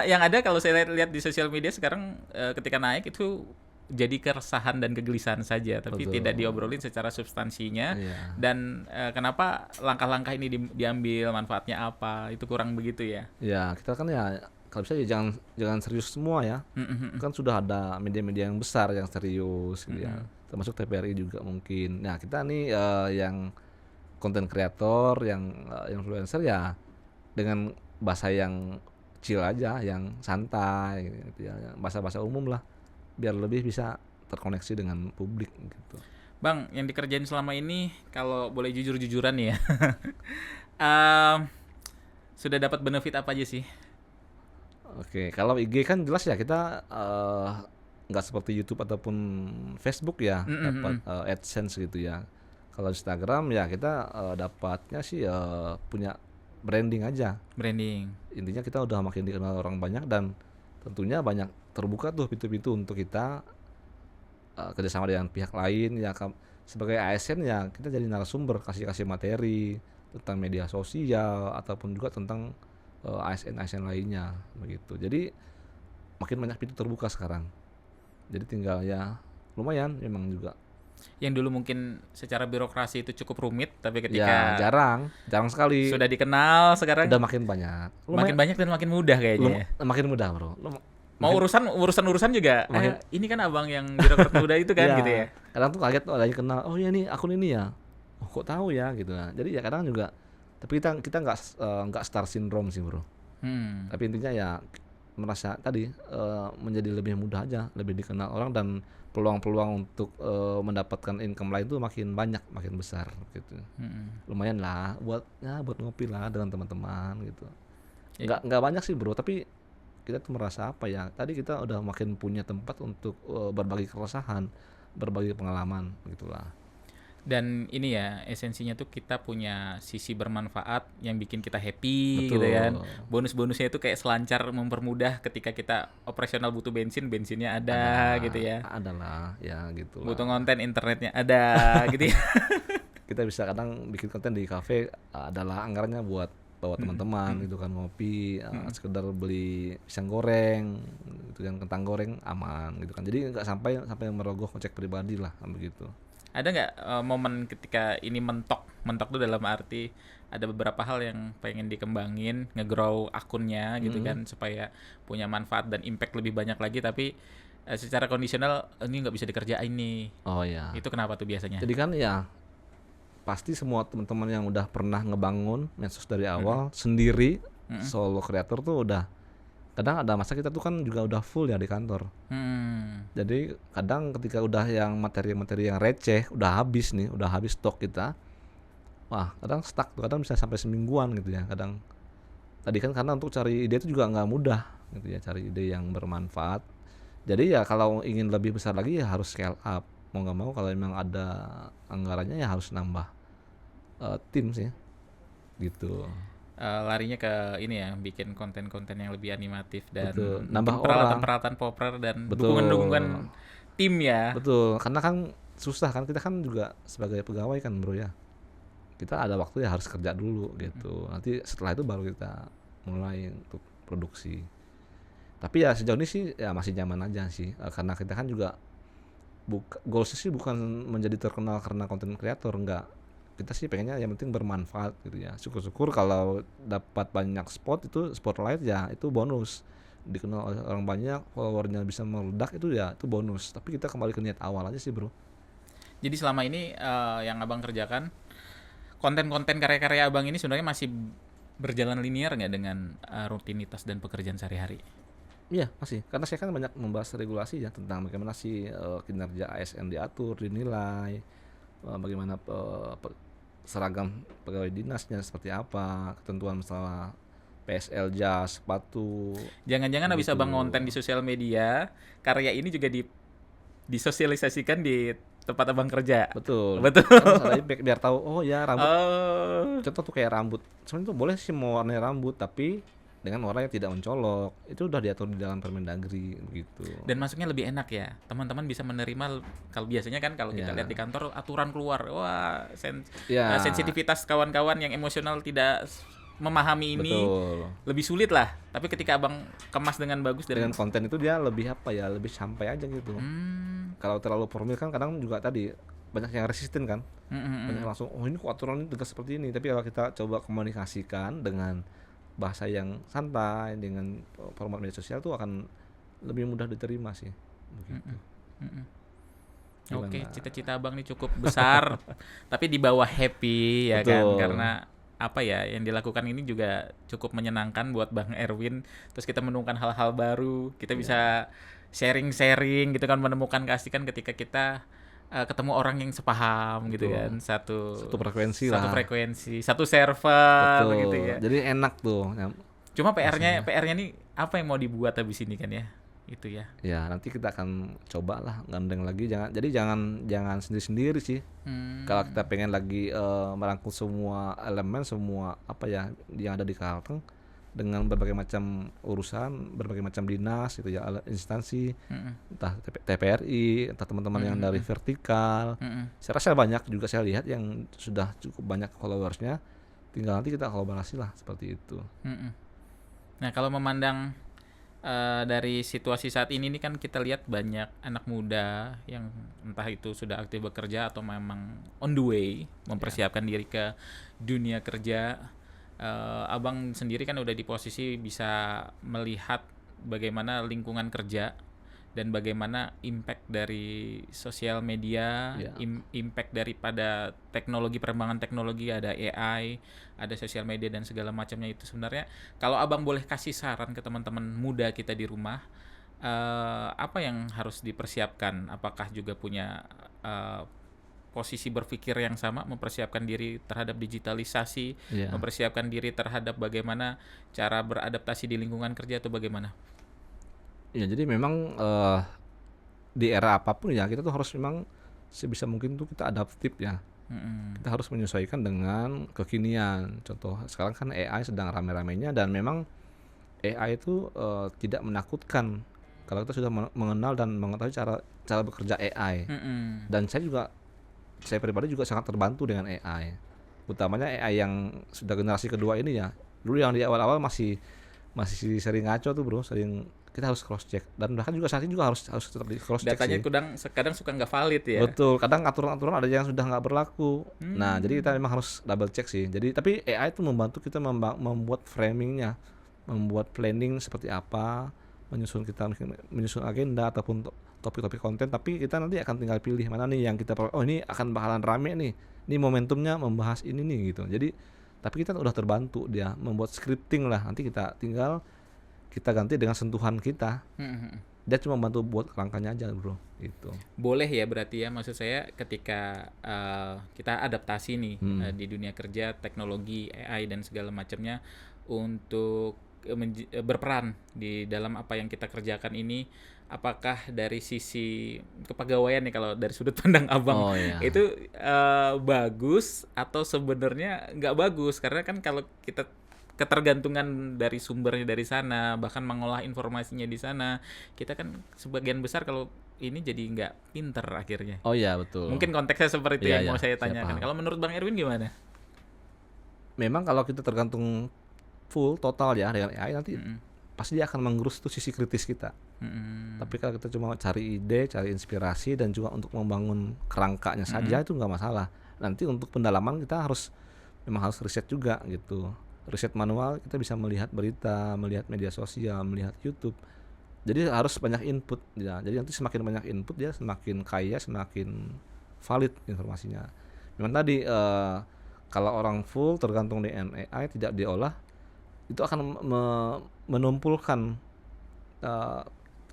yang ada kalau saya lihat di sosial media sekarang ketika naik itu jadi keresahan dan kegelisahan saja, tapi Betul. tidak diobrolin secara substansinya. Iya. Dan kenapa langkah-langkah ini diambil, manfaatnya apa, itu kurang begitu ya. Ya, kita kan ya kalau bisa ya jangan serius semua ya. Kan sudah ada media-media yang besar yang serius gitu ya. Termasuk TVRI juga mungkin. Nah, kita nih yang konten kreator, yang influencer ya dengan bahasa yang chill aja, yang santai gitu ya. Bahasa-bahasa umum lah biar lebih bisa terkoneksi dengan publik gitu. Bang, yang dikerjain selama ini kalau boleh jujur-jujuran nih ya. Sudah dapat benefit apa aja sih? Oke, kalau IG kan jelas ya kita nggak seperti YouTube ataupun Facebook ya dapat AdSense gitu ya. Kalau Instagram ya kita dapatnya sih punya branding aja. Branding. Intinya kita udah makin dikenal orang banyak dan tentunya banyak terbuka tuh pintu-pintu untuk kita kerjasama dengan pihak lain ya. Sebagai ASN ya kita jadi narasumber, kasih materi tentang media sosial ataupun juga tentang ASN lainnya begitu. Jadi makin banyak pintu terbuka sekarang. Jadi tinggal ya lumayan memang juga. Yang dulu mungkin secara birokrasi itu cukup rumit, tapi ketika Ya jarang sekali. sudah dikenal sekarang Udah makin banyak. makin banyak dan makin mudah kayaknya. Makin mudah, Bro. Mau urusan juga. Ini kan abang yang birokrat muda itu kan ya, gitu ya. Kadang tuh kaget ada yang kenal. Oh ya nih akun ini ya. Oh kok tahu ya gitu. Nah, jadi ya kadang juga. Tapi kita nggak star syndrome sih, Bro. Tapi intinya ya merasa tadi menjadi lebih mudah aja, lebih dikenal orang dan peluang-peluang untuk mendapatkan income lain tuh makin banyak, makin besar gitu. Lumayan lah buat ngopi lah dengan teman-teman gitu. Nggak banyak sih, Bro, tapi kita tuh merasa apa ya? Tadi kita udah makin punya tempat untuk berbagi keresahan, berbagi pengalaman gitulah. Dan ini ya esensinya tuh kita punya sisi bermanfaat yang bikin kita happy. Betul. Gitu kan. Bonus-bonusnya itu kayak selancar mempermudah ketika kita operasional butuh bensinnya ada gitu ya. Ada lah ya gitu. Butuh konten internetnya ada gitu ya. Kita bisa kadang bikin konten di kafe, adalah anggarannya buat bawa teman-teman gitu kan, ngopi, sekedar beli pisang goreng gitu kan, kentang goreng aman gitu kan. Jadi nggak sampai merogoh kocek pribadi lah begitu. Ada nggak momen ketika ini mentok tuh dalam arti ada beberapa hal yang pengen dikembangin, nge-grow akunnya gitu kan supaya punya manfaat dan impact lebih banyak lagi, tapi secara kondisional ini nggak bisa dikerjain nih. Oh ya. Itu kenapa tuh biasanya? Jadi kan ya pasti semua teman-teman yang udah pernah ngebangun medsos dari awal sendiri, solo creator tuh udah kadang ada masa kita tuh kan juga udah full ya di kantor. Jadi kadang ketika udah yang materi-materi yang receh udah habis stok kita, wah kadang stuck tuh, kadang bisa sampai semingguan gitu ya. Kadang tadi kan karena untuk cari ide itu juga nggak mudah gitu ya, cari ide yang bermanfaat. Jadi ya kalau ingin lebih besar lagi ya harus scale up, mau nggak mau. Kalau memang ada anggarannya ya harus nambah tim sih gitu. Larinya ke ini ya, bikin konten-konten yang lebih animatif dan nambah peralatan-peralatan popper dan dukungan-dukungan tim ya. Betul, karena kan susah kan, kita kan juga sebagai pegawai kan, Bro ya. Kita ada waktu ya harus kerja dulu gitu. Nanti setelah itu baru kita mulai untuk produksi. Tapi ya sejauh ini sih ya masih nyaman aja sih, karena kita kan juga goalsnya sih bukan menjadi terkenal karena konten kreator, enggak. Kita sih pengennya yang penting bermanfaat gitu ya. Syukur-syukur kalau dapat banyak spotlight ya itu bonus. Dikenal oleh orang banyak, followernya bisa meledak itu ya itu bonus. Tapi kita kembali ke niat awal aja sih, Bro. Jadi selama ini yang abang kerjakan, konten-konten karya-karya abang ini sebenarnya masih berjalan linear nggak dengan rutinitas dan pekerjaan sehari-hari? Iya masih, karena saya kan banyak membahas regulasi ya tentang bagaimana sih kinerja ASN diatur, dinilai, bagaimana seragam pegawai dinasnya seperti apa, ketentuan masalah PSL, jas, sepatu. Jangan-jangan habis abang konten di sosial media, karya ini juga disosialisasikan di tempat abang kerja. Betul. Kan biar tahu, oh ya rambut. Contoh tuh kayak rambut. Sebenarnya tuh boleh sih mau warna rambut, tapi dengan orang yang tidak mencolok. Itu udah diatur di dalam Permendagri begitu. Dan masuknya lebih enak ya. Teman-teman bisa menerima kalau biasanya kan kalau kita Ya. lihat di kantor aturan keluar, wah Ya. sensitivitas kawan-kawan yang emosional tidak memahami ini Betul. lebih sulit lah. Tapi ketika Abang kemas dengan bagus Dengan dan konten itu dia lebih apa ya, lebih sampai aja gitu. Kalau terlalu formal kan kadang juga tadi banyak yang resisten kan. Banyak yang langsung, oh ini kok aturan ini tegas seperti ini. Tapi kalau kita coba komunikasikan dengan bahasa yang santai, dengan format media sosial tuh akan lebih mudah diterima sih. Begitu. Oke, Gimana? cita-cita Abang ini cukup besar, tapi di bawah happy ya kan, Betul. karena apa ya yang dilakukan ini juga cukup menyenangkan buat Bang Erwin. Terus kita menemukan hal-hal baru, kita bisa sharing-sharing gitu kan, menemukan keasikan ketika kita ketemu orang yang sepaham gitu Betul. kan, satu frekuensi satu lah. frekuensi, satu server Betul. gitu ya. Jadi enak tuh. Cuma PR-nya nih apa yang mau dibuat habis ini kan ya? Itu ya. Ya nanti kita akan coba lah gandeng lagi, jangan sendiri-sendiri sih. Kalau kita pengen lagi merangkul semua elemen, semua apa ya yang ada di Kalteng dengan berbagai macam urusan, berbagai macam dinas gitu ya, instansi, entah TPRI, entah teman-teman yang dari vertikal. Saya rasa banyak juga, saya lihat yang sudah cukup banyak followersnya, tinggal nanti kita kolaborasi lah seperti itu. Nah, kalau memandang dari situasi saat ini nih kan kita lihat banyak anak muda yang entah itu sudah aktif bekerja atau memang on the way mempersiapkan diri ke dunia kerja. Abang sendiri kan udah di posisi bisa melihat bagaimana lingkungan kerja dan bagaimana impact dari sosial media, Ya. impact daripada teknologi, perkembangan teknologi, ada AI, ada sosial media dan segala macamnya. Itu sebenarnya kalau Abang boleh kasih saran ke teman-teman muda kita di rumah, apa yang harus dipersiapkan? Apakah juga punya posisi berpikir yang sama, mempersiapkan diri terhadap digitalisasi, Ya. mempersiapkan diri terhadap bagaimana cara beradaptasi di lingkungan kerja atau bagaimana? Ya jadi memang di era apapun ya kita tuh harus memang sebisa mungkin tuh kita adaptif ya. Kita harus menyesuaikan dengan kekinian. Contoh sekarang kan AI sedang rame-ramenya dan memang AI itu tidak menakutkan kalau kita sudah mengenal dan mengetahui cara bekerja AI. Dan saya pribadi juga sangat terbantu dengan AI. Utamanya AI yang sudah generasi kedua ini ya. Dulu yang di awal-awal masih sering ngaco tuh bro, kita harus cross check dan bahkan juga saat ini juga harus tetap di cross check Datanya sih. kadang suka nggak valid ya. Betul, kadang aturan-aturan ada yang sudah nggak berlaku. Nah, jadi kita memang harus double check sih. Jadi tapi AI itu membantu kita membuat framingnya, membuat planning seperti apa, menyusun agenda ataupun topik-topik konten. Tapi kita nanti akan tinggal pilih mana nih yang kita ini akan bakalan rame nih. Ini momentumnya membahas ini nih gitu. Jadi tapi kita udah terbantu dia membuat scripting lah. Nanti kita tinggal kita ganti dengan sentuhan kita. Dia cuma bantu buat kerangkanya aja bro gitu. Boleh ya berarti ya, maksud saya ketika kita adaptasi nih di dunia kerja, teknologi, AI dan segala macamnya untuk berperan di dalam apa yang kita kerjakan ini, apakah dari sisi kepegawaian nih kalau dari sudut pandang Abang itu bagus atau sebenarnya nggak bagus? Karena kan kalau kita ketergantungan dari sumbernya dari sana, bahkan mengolah informasinya di sana, kita kan sebagian besar kalau ini jadi nggak pinter akhirnya. Oh iya betul. Mungkin konteksnya seperti itu Iya, yang iya, mau saya saya tanyakan. paham. Kalau menurut Bang Erwin gimana? Memang kalau kita tergantung full total ya dengan AI nanti pasti dia akan menggerus tuh sisi kritis kita. Tapi kalau kita cuma cari ide, cari inspirasi dan juga untuk membangun kerangkanya saja itu nggak masalah. Nanti untuk pendalaman kita memang harus riset juga gitu. Riset manual kita bisa melihat berita, melihat media sosial, melihat YouTube. Jadi harus banyak input ya. Jadi nanti semakin banyak input dia semakin kaya, semakin valid informasinya. Memang tadi kalau orang full tergantung dengan AI tidak diolah, itu akan menumpulkan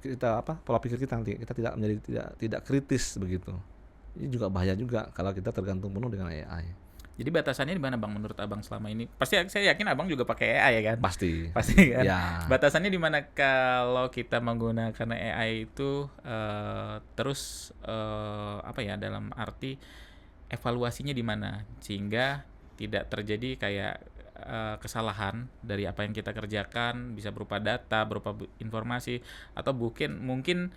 kita pola pikir kita nanti. Kita tidak menjadi tidak kritis begitu. Ini juga bahaya juga kalau kita tergantung penuh dengan AI. Jadi batasannya di mana Bang menurut Abang selama ini? Pasti saya yakin Abang juga pakai AI ya kan? Pasti kan. ya. Batasannya di mana kalau kita menggunakan AI itu terus dalam arti evaluasinya di mana sehingga tidak terjadi kayak kesalahan dari apa yang kita kerjakan, bisa berupa data, berupa informasi, atau mungkin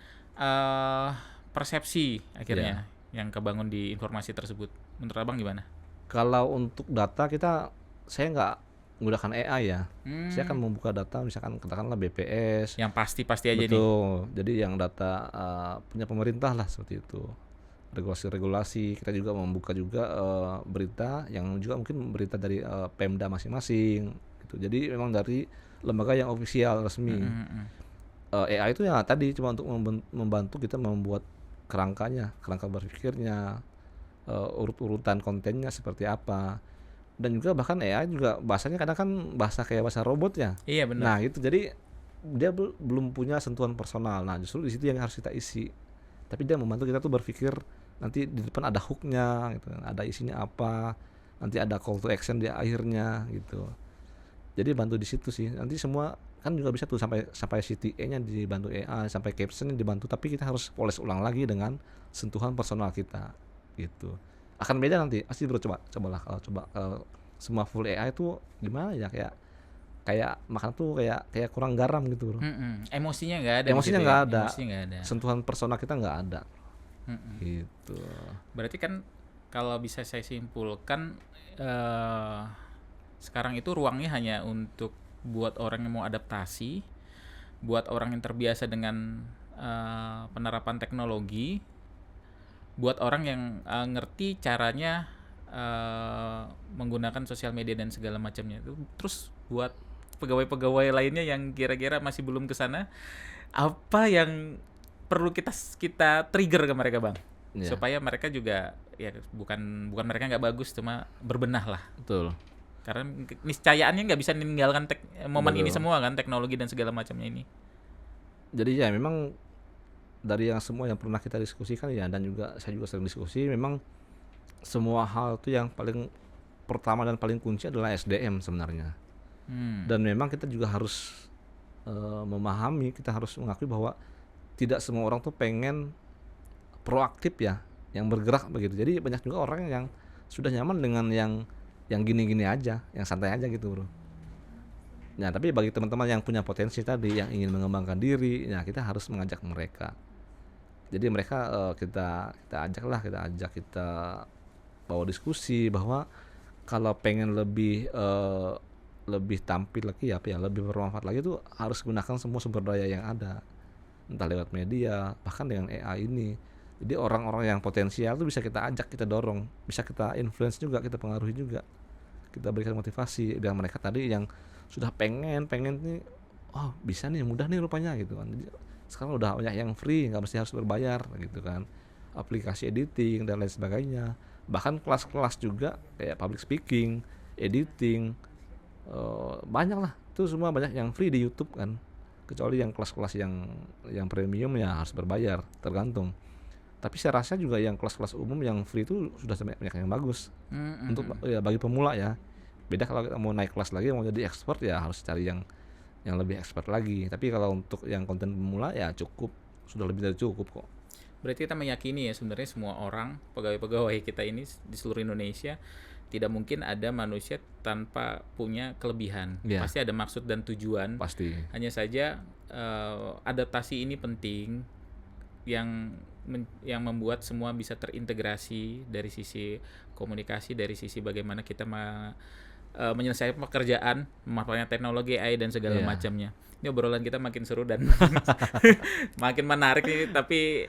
persepsi akhirnya yang kebangun di informasi tersebut. Menurut Abang gimana? Kalau untuk data saya nggak menggunakan AI ya. Saya akan membuka data misalkan katakanlah BPS. Yang pasti-pasti aja nih. Betul. Jadi yang data punya pemerintah lah seperti itu. Regulasi-regulasi. Kita juga membuka juga berita yang juga mungkin berita dari Pemda masing-masing gitu. Jadi memang dari lembaga yang ofisial resmi. AI itu ya tadi cuma untuk membantu kita membuat kerangka berpikirnya, urut-urutan kontennya seperti apa. Dan juga bahkan AI juga bahasanya kadang kan bahasa kayak bahasa robot ya. Iya benar. Nah itu jadi dia belum punya sentuhan personal. Nah justru di situ yang harus kita isi. Tapi dia membantu kita tuh berpikir nanti di depan ada hooknya gitu, ada isinya apa, nanti ada call to action di akhirnya gitu. Jadi bantu di situ sih. Nanti semua kan juga bisa tuh sampai CTA-nya dibantu AI, sampai captionnya dibantu. Tapi kita harus poles ulang lagi dengan sentuhan personal kita gitu. Akan beda nanti pasti bro. Cobalah kalau semua full AI itu gimana ya, kayak makan tuh kayak kurang garam gitu bro. Emosinya nggak ada. Emosinya nggak ada. Sentuhan personal kita nggak ada. Gitu. Berarti kan kalau bisa saya simpulkan sekarang itu ruangnya hanya untuk buat orang yang mau adaptasi, buat orang yang terbiasa dengan penerapan teknologi, buat orang yang ngerti caranya menggunakan sosial media dan segala macamnya. Terus buat pegawai-pegawai lainnya yang kira-kira masih belum ke sana, apa yang perlu kita trigger ke mereka Bang? Supaya mereka juga ya bukan mereka nggak bagus, cuma berbenah lah. Betul. Karena niscayaannya nggak bisa meninggalkan momen ini semua kan, teknologi dan segala macamnya ini. Jadi ya memang dari yang semua yang pernah kita diskusikan ya, dan juga saya juga sering diskusi, memang semua hal itu yang paling pertama dan paling kunci adalah SDM sebenarnya. Dan memang kita juga harus memahami, kita harus mengakui bahwa tidak semua orang tuh pengen proaktif ya, yang bergerak begitu. Jadi banyak juga orang yang sudah nyaman dengan yang gini-gini aja, yang santai aja gitu bro. Nah tapi bagi teman-teman yang punya potensi tadi, yang ingin mengembangkan diri, ya kita harus mengajak mereka. Jadi mereka kita ajak, kita bawa diskusi bahwa kalau pengen lebih tampil lagi lebih bermanfaat lagi tuh harus gunakan semua sumber daya yang ada, entah lewat media, bahkan dengan AI ini. Jadi orang-orang yang potensial tuh bisa kita ajak, kita dorong, bisa kita influence juga, kita pengaruhi juga, kita berikan motivasi biar mereka tadi yang sudah pengen nih, oh bisa nih, mudah nih rupanya gitu kan. Jadi sekarang udah banyak yang free, nggak mesti harus berbayar gitu kan, aplikasi editing dan lain sebagainya, bahkan kelas-kelas juga kayak public speaking, editing, banyak lah, itu semua banyak yang free di YouTube kan. Kecuali yang kelas-kelas yang premium ya harus berbayar, tergantung. Tapi saya rasa juga yang kelas-kelas umum yang free itu sudah banyak yang bagus untuk ya bagi pemula ya. Beda kalau kita mau naik kelas lagi, mau jadi expert ya harus cari yang lebih expert lagi. Tapi kalau untuk yang konten pemula ya cukup, sudah lebih dari cukup kok. Berarti kita meyakini ya sebenarnya semua orang, pegawai-pegawai kita ini di seluruh Indonesia, tidak mungkin ada manusia tanpa punya kelebihan. Pasti ada maksud dan tujuan. Pasti. Hanya saja adaptasi ini penting, yang membuat semua bisa terintegrasi dari sisi komunikasi, dari sisi bagaimana kita menyelesaikan pekerjaan, memanfaatkan teknologi AI dan segala macamnya. Ini obrolan kita makin seru dan makin menarik nih, tapi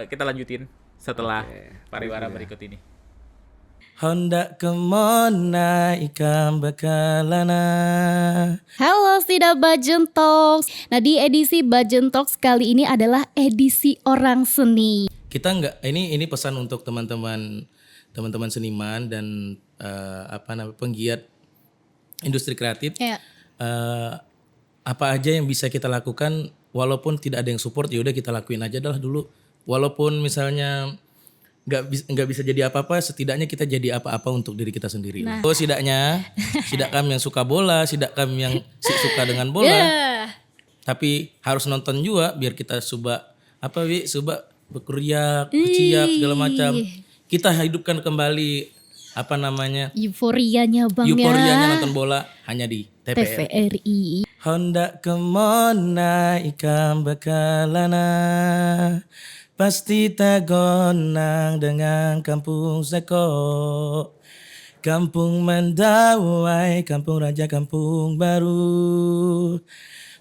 kita lanjutin setelah pariwara berikut ini. Honda kemana ikan bakalana. Halo Sidap Bajen Talks. Nah di edisi Bajen Talks kali ini adalah edisi orang seni. Kita ini pesan untuk teman-teman seniman dan penggiat industri kreatif. Apa aja yang bisa kita lakukan walaupun tidak ada yang support, ya udah kita lakuin aja dah dulu. Walaupun misalnya nggak bisa jadi apa-apa, setidaknya kita jadi apa-apa untuk diri kita sendiri. Nah. Sidakam yang suka bola, sidakam yang suka dengan bola. Tapi harus nonton juga biar kita suba berkeriak, berciak segala macam. Kita hidupkan kembali apa namanya? Euforianya Bang Euforianya ya. nonton bola hanya di TVRI. TVRI. Honda kemana ikan bekalana, pasti tagonang dengan kampung seko. Kampung Mandawai, kampung raja, kampung baru.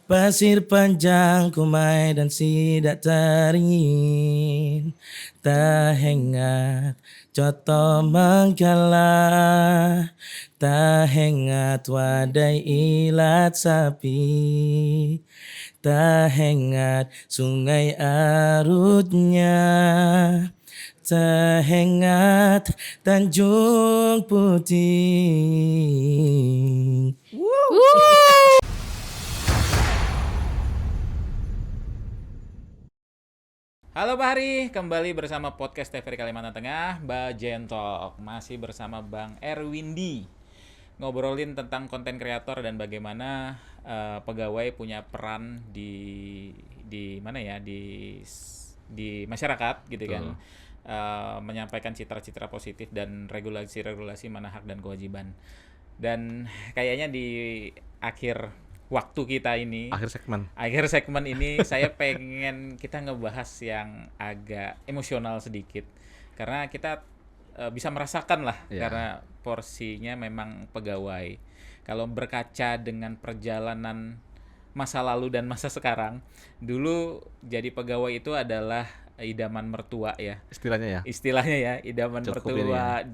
Pasir panjang, kumai dan sidak taringin. Tak hengat, coto mangkala. Tak hengat, wadai ilat sapi. Tak hengat, sungai arutnya. Tak hengat, Tanjung Putih. Halo Pak Hari, kembali bersama podcast TVRI Kalimantan Tengah, Bajentok. Masih bersama Bang Erwindi. Ngobrolin tentang konten kreator dan bagaimana pegawai punya peran di mana ya, di masyarakat gitu kan. Menyampaikan citra-citra positif dan regulasi-regulasi mana hak dan kewajiban. Dan kayaknya di akhir waktu kita ini, akhir segmen ini saya pengen kita ngebahas yang agak emosional sedikit karena kita bisa merasakan lah karena porsinya memang pegawai. Kalau berkaca dengan perjalanan masa lalu dan masa sekarang, dulu jadi pegawai itu adalah idaman mertua ya. Istilahnya ya, idaman Cukup mertua.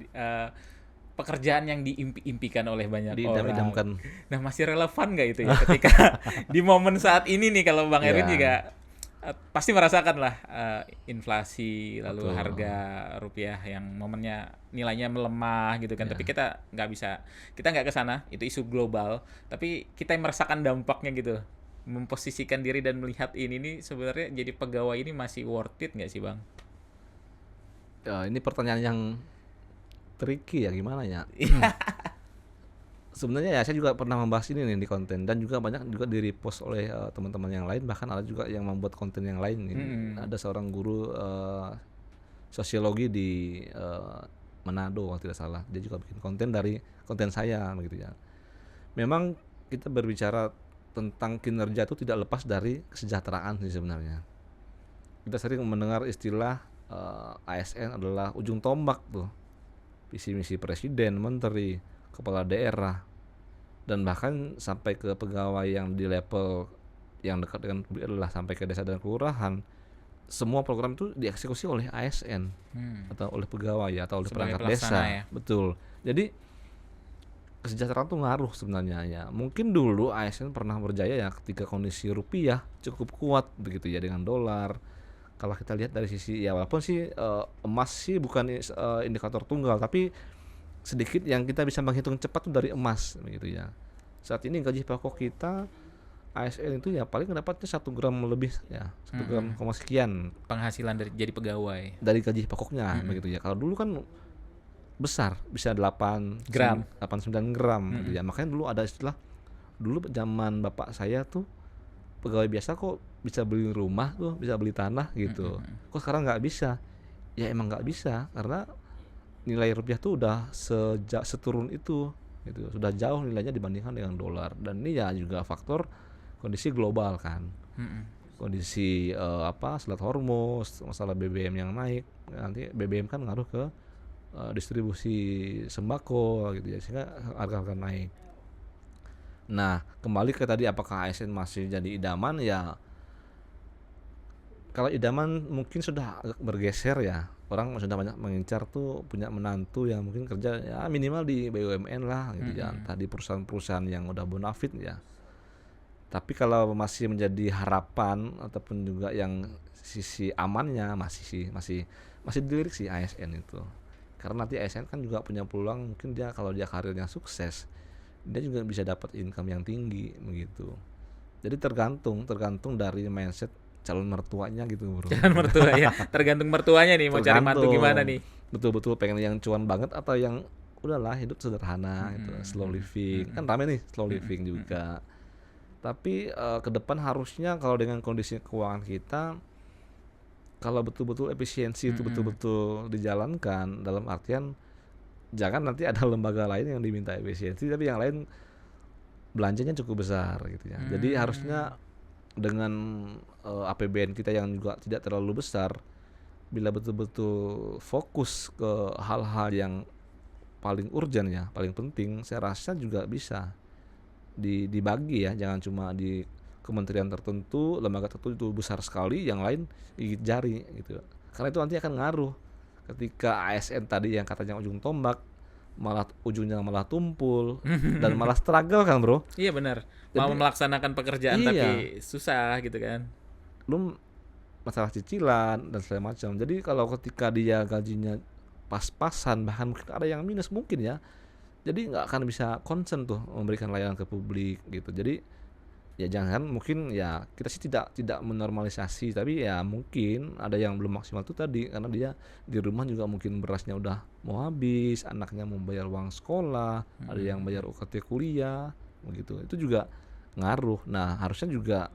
Pekerjaan yang diimpi-impikan oleh banyak orang. Nah, masih relevan nggak itu ya ketika di momen saat ini nih, kalau Bang Erwin juga pasti merasakan lah inflasi, lalu harga rupiah yang momennya nilainya melemah gitu kan. Tapi kita nggak ke sana, itu isu global. Tapi kita yang merasakan dampaknya gitu, memposisikan diri dan melihat ini nih sebenarnya jadi pegawai ini masih worth it nggak sih Bang? Ini pertanyaan yang tricky ya, gimana ya? Sebenarnya ya saya juga pernah membahas ini nih di konten, dan juga banyak juga di repost oleh teman-teman yang lain, bahkan ada juga yang membuat konten yang lain. Ada seorang guru sosiologi di Manado kalau tidak salah, dia juga bikin konten dari konten saya begitu ya. Memang kita berbicara tentang kinerja itu tidak lepas dari kesejahteraan sih sebenarnya. Kita sering mendengar istilah ASN adalah ujung tombak tuh, visi misi presiden, menteri, kepala daerah, dan bahkan sampai ke pegawai yang di level yang dekat dengan publik adalah sampai ke desa dan kelurahan. Semua program itu dieksekusi oleh ASN atau oleh pegawai atau oleh perangkat desa. Ya. Betul. Jadi kesejahteraan tuh ngaruh sebenarnya ya. Mungkin dulu ASN pernah berjaya ya ketika kondisi rupiah cukup kuat begitu ya dengan dolar. Kalau kita lihat dari sisi ya, walaupun sih emas sih bukan indikator tunggal, tapi sedikit yang kita bisa menghitung cepat tuh dari emas begitu ya. Saat ini gaji pokok kita ASN itu ya paling dapatnya 1 gram lebih ya, 1 gram koma sekian penghasilan dari jadi pegawai dari gaji pokoknya begitu ya. Kalau dulu kan besar, bisa 8 gram, 8-9 gram gitu ya. Makanya dulu ada istilah, dulu zaman bapak saya tuh pegawai biasa kok bisa beli rumah tuh, bisa beli tanah gitu. Kok sekarang nggak bisa? Ya emang nggak bisa, karena nilai rupiah tuh udah seturun itu gitu. Sudah jauh nilainya dibandingkan dengan dolar. Dan ini ya juga faktor kondisi global kan. Kondisi Selat Hormuz, masalah BBM yang naik. Nanti BBM kan ngaruh ke distribusi sembako gitu ya, sehingga harga-harga naik. Nah, kembali ke tadi, apakah ASN masih jadi idaman ya? Kalau idaman mungkin sudah agak bergeser ya. Orang sudah banyak mengincar tuh punya menantu yang mungkin kerja ya minimal di BUMN lah gitu ya, entah di perusahaan-perusahaan yang udah bonafit ya. Tapi kalau masih menjadi harapan ataupun juga yang sisi amannya masih dilirik sih ASN itu. Karena nanti ASN kan juga punya peluang, mungkin dia kalau dia karirnya sukses, dia juga bisa dapat income yang tinggi begitu. Jadi tergantung dari mindset calon mertuanya gitu bro. Calon mertua ya, tergantung mertuanya nih mau cari mantu gimana nih. Betul-betul pengen yang cuan banget atau yang udahlah hidup sederhana gitu, slow living. Kan rame nih slow living juga. Tapi ke depan harusnya kalau dengan kondisi keuangan kita, kalau betul-betul efisiensi itu betul-betul dijalankan, dalam artian jangan nanti ada lembaga lain yang diminta efisiensi tapi yang lain belanjanya cukup besar gitu ya. Jadi harusnya dengan APBN kita yang juga tidak terlalu besar, bila betul-betul fokus ke hal-hal yang paling urgent ya, paling penting, saya rasa juga bisa dibagi ya, jangan cuma di kementerian tertentu, lembaga tertentu besar sekali, yang lain gigit jari gitu. Karena itu nanti akan ngaruh ketika ASN tadi yang katanya ujung tombak malah ujungnya malah tumpul dan malah struggle kan bro. Iya benar, mau melaksanakan pekerjaan iya, tapi susah gitu kan, belum masalah cicilan dan segala macam. Jadi kalau ketika dia gajinya pas-pasan, bahkan mungkin ada yang minus mungkin ya, jadi nggak akan bisa concern tuh memberikan layanan ke publik gitu. Jadi ya jangan, mungkin ya kita sih tidak menormalisasi, tapi ya mungkin ada yang belum maksimal tuh tadi karena dia di rumah juga mungkin berasnya udah mau habis, anaknya mau bayar uang sekolah, ada yang bayar UKT kuliah begitu, itu juga ngaruh. Nah harusnya juga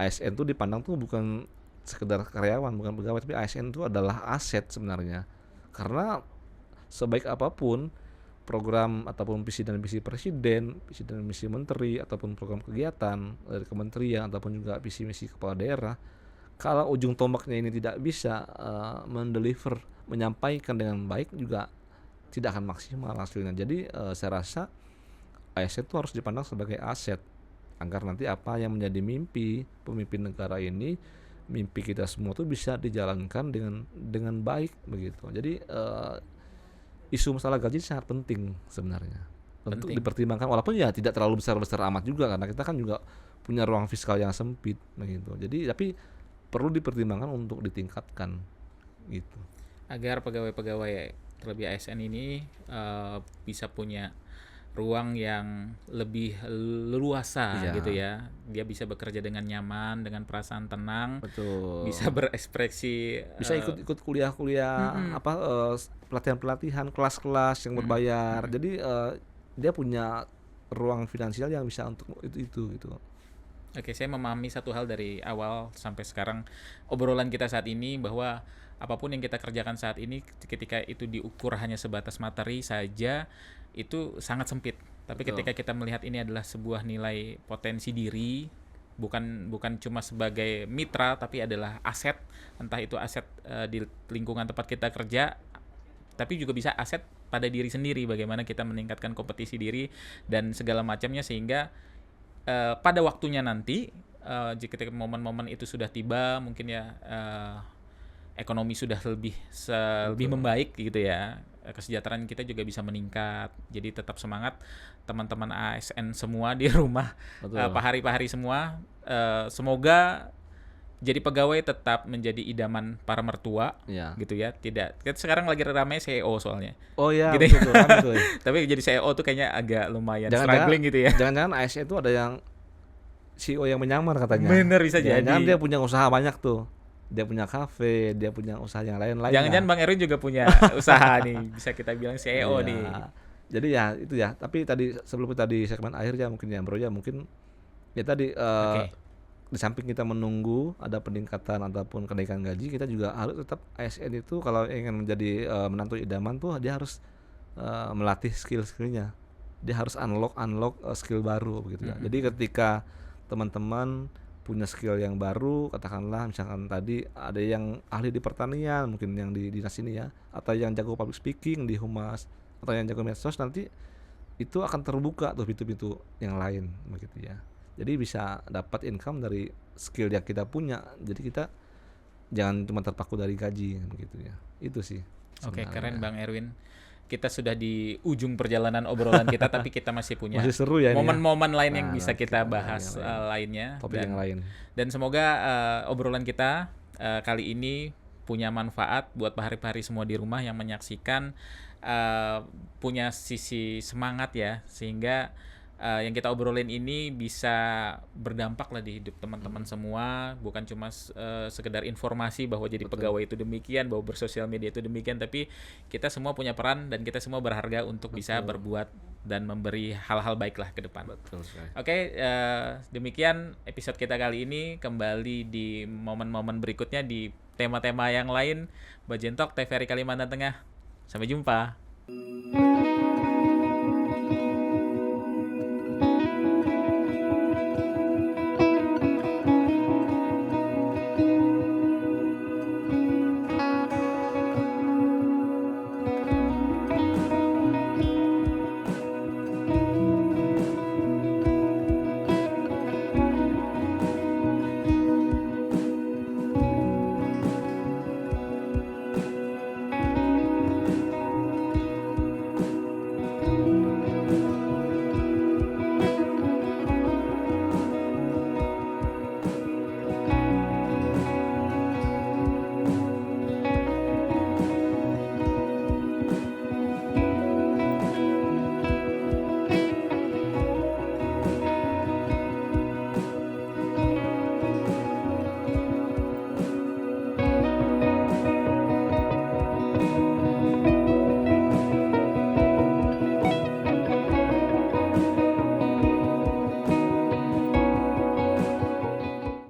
ASN tuh dipandang tuh bukan sekedar karyawan, bukan pegawai, tapi ASN itu adalah aset sebenarnya. Karena sebaik apapun program ataupun visi dan misi presiden, visi dan misi menteri, ataupun program kegiatan dari kementerian ataupun juga visi misi kepala daerah, kalau ujung tombaknya ini tidak bisa mendeliver, menyampaikan dengan baik, juga tidak akan maksimal hasilnya. Jadi saya rasa ASN itu harus dipandang sebagai aset agar nanti apa yang menjadi mimpi pemimpin negara ini, mimpi kita semua tuh bisa dijalankan dengan baik begitu. Jadi isu masalah gaji sangat penting sebenarnya untuk dipertimbangkan, walaupun ya tidak terlalu besar-besar amat juga karena kita kan juga punya ruang fiskal yang sempit begitu. Jadi tapi perlu dipertimbangkan untuk ditingkatkan gitu. Agar pegawai-pegawai terlebih ASN ini bisa punya ruang yang lebih leluasa gitu ya. Dia bisa bekerja dengan nyaman, dengan perasaan tenang. Betul. Bisa berekspresi, bisa ikut kuliah-kuliah, pelatihan-pelatihan, kelas-kelas yang berbayar. Jadi dia punya ruang finansial yang bisa untuk itu gitu. Oke, saya memahami satu hal dari awal sampai sekarang obrolan kita saat ini, bahwa apapun yang kita kerjakan saat ini ketika itu diukur hanya sebatas materi saja itu sangat sempit. Tapi ketika kita melihat ini adalah sebuah nilai potensi diri, bukan cuma sebagai mitra tapi adalah aset, entah itu aset di lingkungan tempat kita kerja, tapi juga bisa aset pada diri sendiri, bagaimana kita meningkatkan kompetisi diri dan segala macamnya, sehingga pada waktunya nanti jika momen-momen itu sudah tiba, mungkin ya ekonomi sudah lebih membaik gitu ya, kesejahteraan kita juga bisa meningkat. Jadi tetap semangat teman-teman ASN semua di rumah, Pak Hari semua, semoga jadi pegawai tetap menjadi idaman para mertua gitu ya. Tidak, sekarang lagi ramai CEO soalnya. Oh iya, gitu betul. Tapi jadi CEO tuh kayaknya agak lumayan struggling gitu ya. Jangan-jangan ASN itu ada yang CEO yang menyamar katanya. Bener, bisa jadi. Jangan dia punya usaha banyak tuh. Dia punya kafe, dia punya usaha yang lain-lain. Jangan-jangan Bang Erwin juga punya usaha nih, bisa kita bilang CEO nih. Jadi ya itu ya. Tapi tadi sebelum tadi segmen akhir ya mungkin ya bro ya, mungkin ya tadi di samping kita menunggu ada peningkatan ataupun kenaikan gaji, kita juga harus tetap ASN itu kalau ingin menjadi menantu idaman tuh dia harus melatih skill-skillnya. Dia harus unlock skill baru begitu ya. Jadi ketika teman-teman punya skill yang baru, katakanlah misalkan tadi ada yang ahli di pertanian, mungkin yang di dinas ini ya, atau yang jago public speaking di humas, atau yang jago medsos, nanti itu akan terbuka tuh pintu-pintu yang lain begitu ya. Jadi bisa dapat income dari skill yang kita punya. Jadi kita jangan cuma terpaku dari gaji begitu ya. Itu sih. Oke, keren Bang Erwin. Kita sudah di ujung perjalanan obrolan kita, tapi kita masih punya seru ya momen-momen lain yang bisa kita bahas lainnya. Topik yang lain. Dan semoga obrolan kita kali ini punya manfaat buat pahari-pahari semua di rumah yang menyaksikan, punya sisi semangat ya, sehingga yang kita obrolin ini bisa berdampak lah di hidup teman-teman semua, bukan cuma sekedar informasi bahwa jadi pegawai itu demikian, bahwa bersosial media itu demikian, tapi kita semua punya peran dan kita semua berharga untuk bisa berbuat dan memberi hal-hal baik lah ke depan. Oke, demikian episode kita kali ini. Kembali di momen-momen berikutnya di tema-tema yang lain. Bajentok TVRI Kalimantan Tengah. Sampai jumpa. Bye.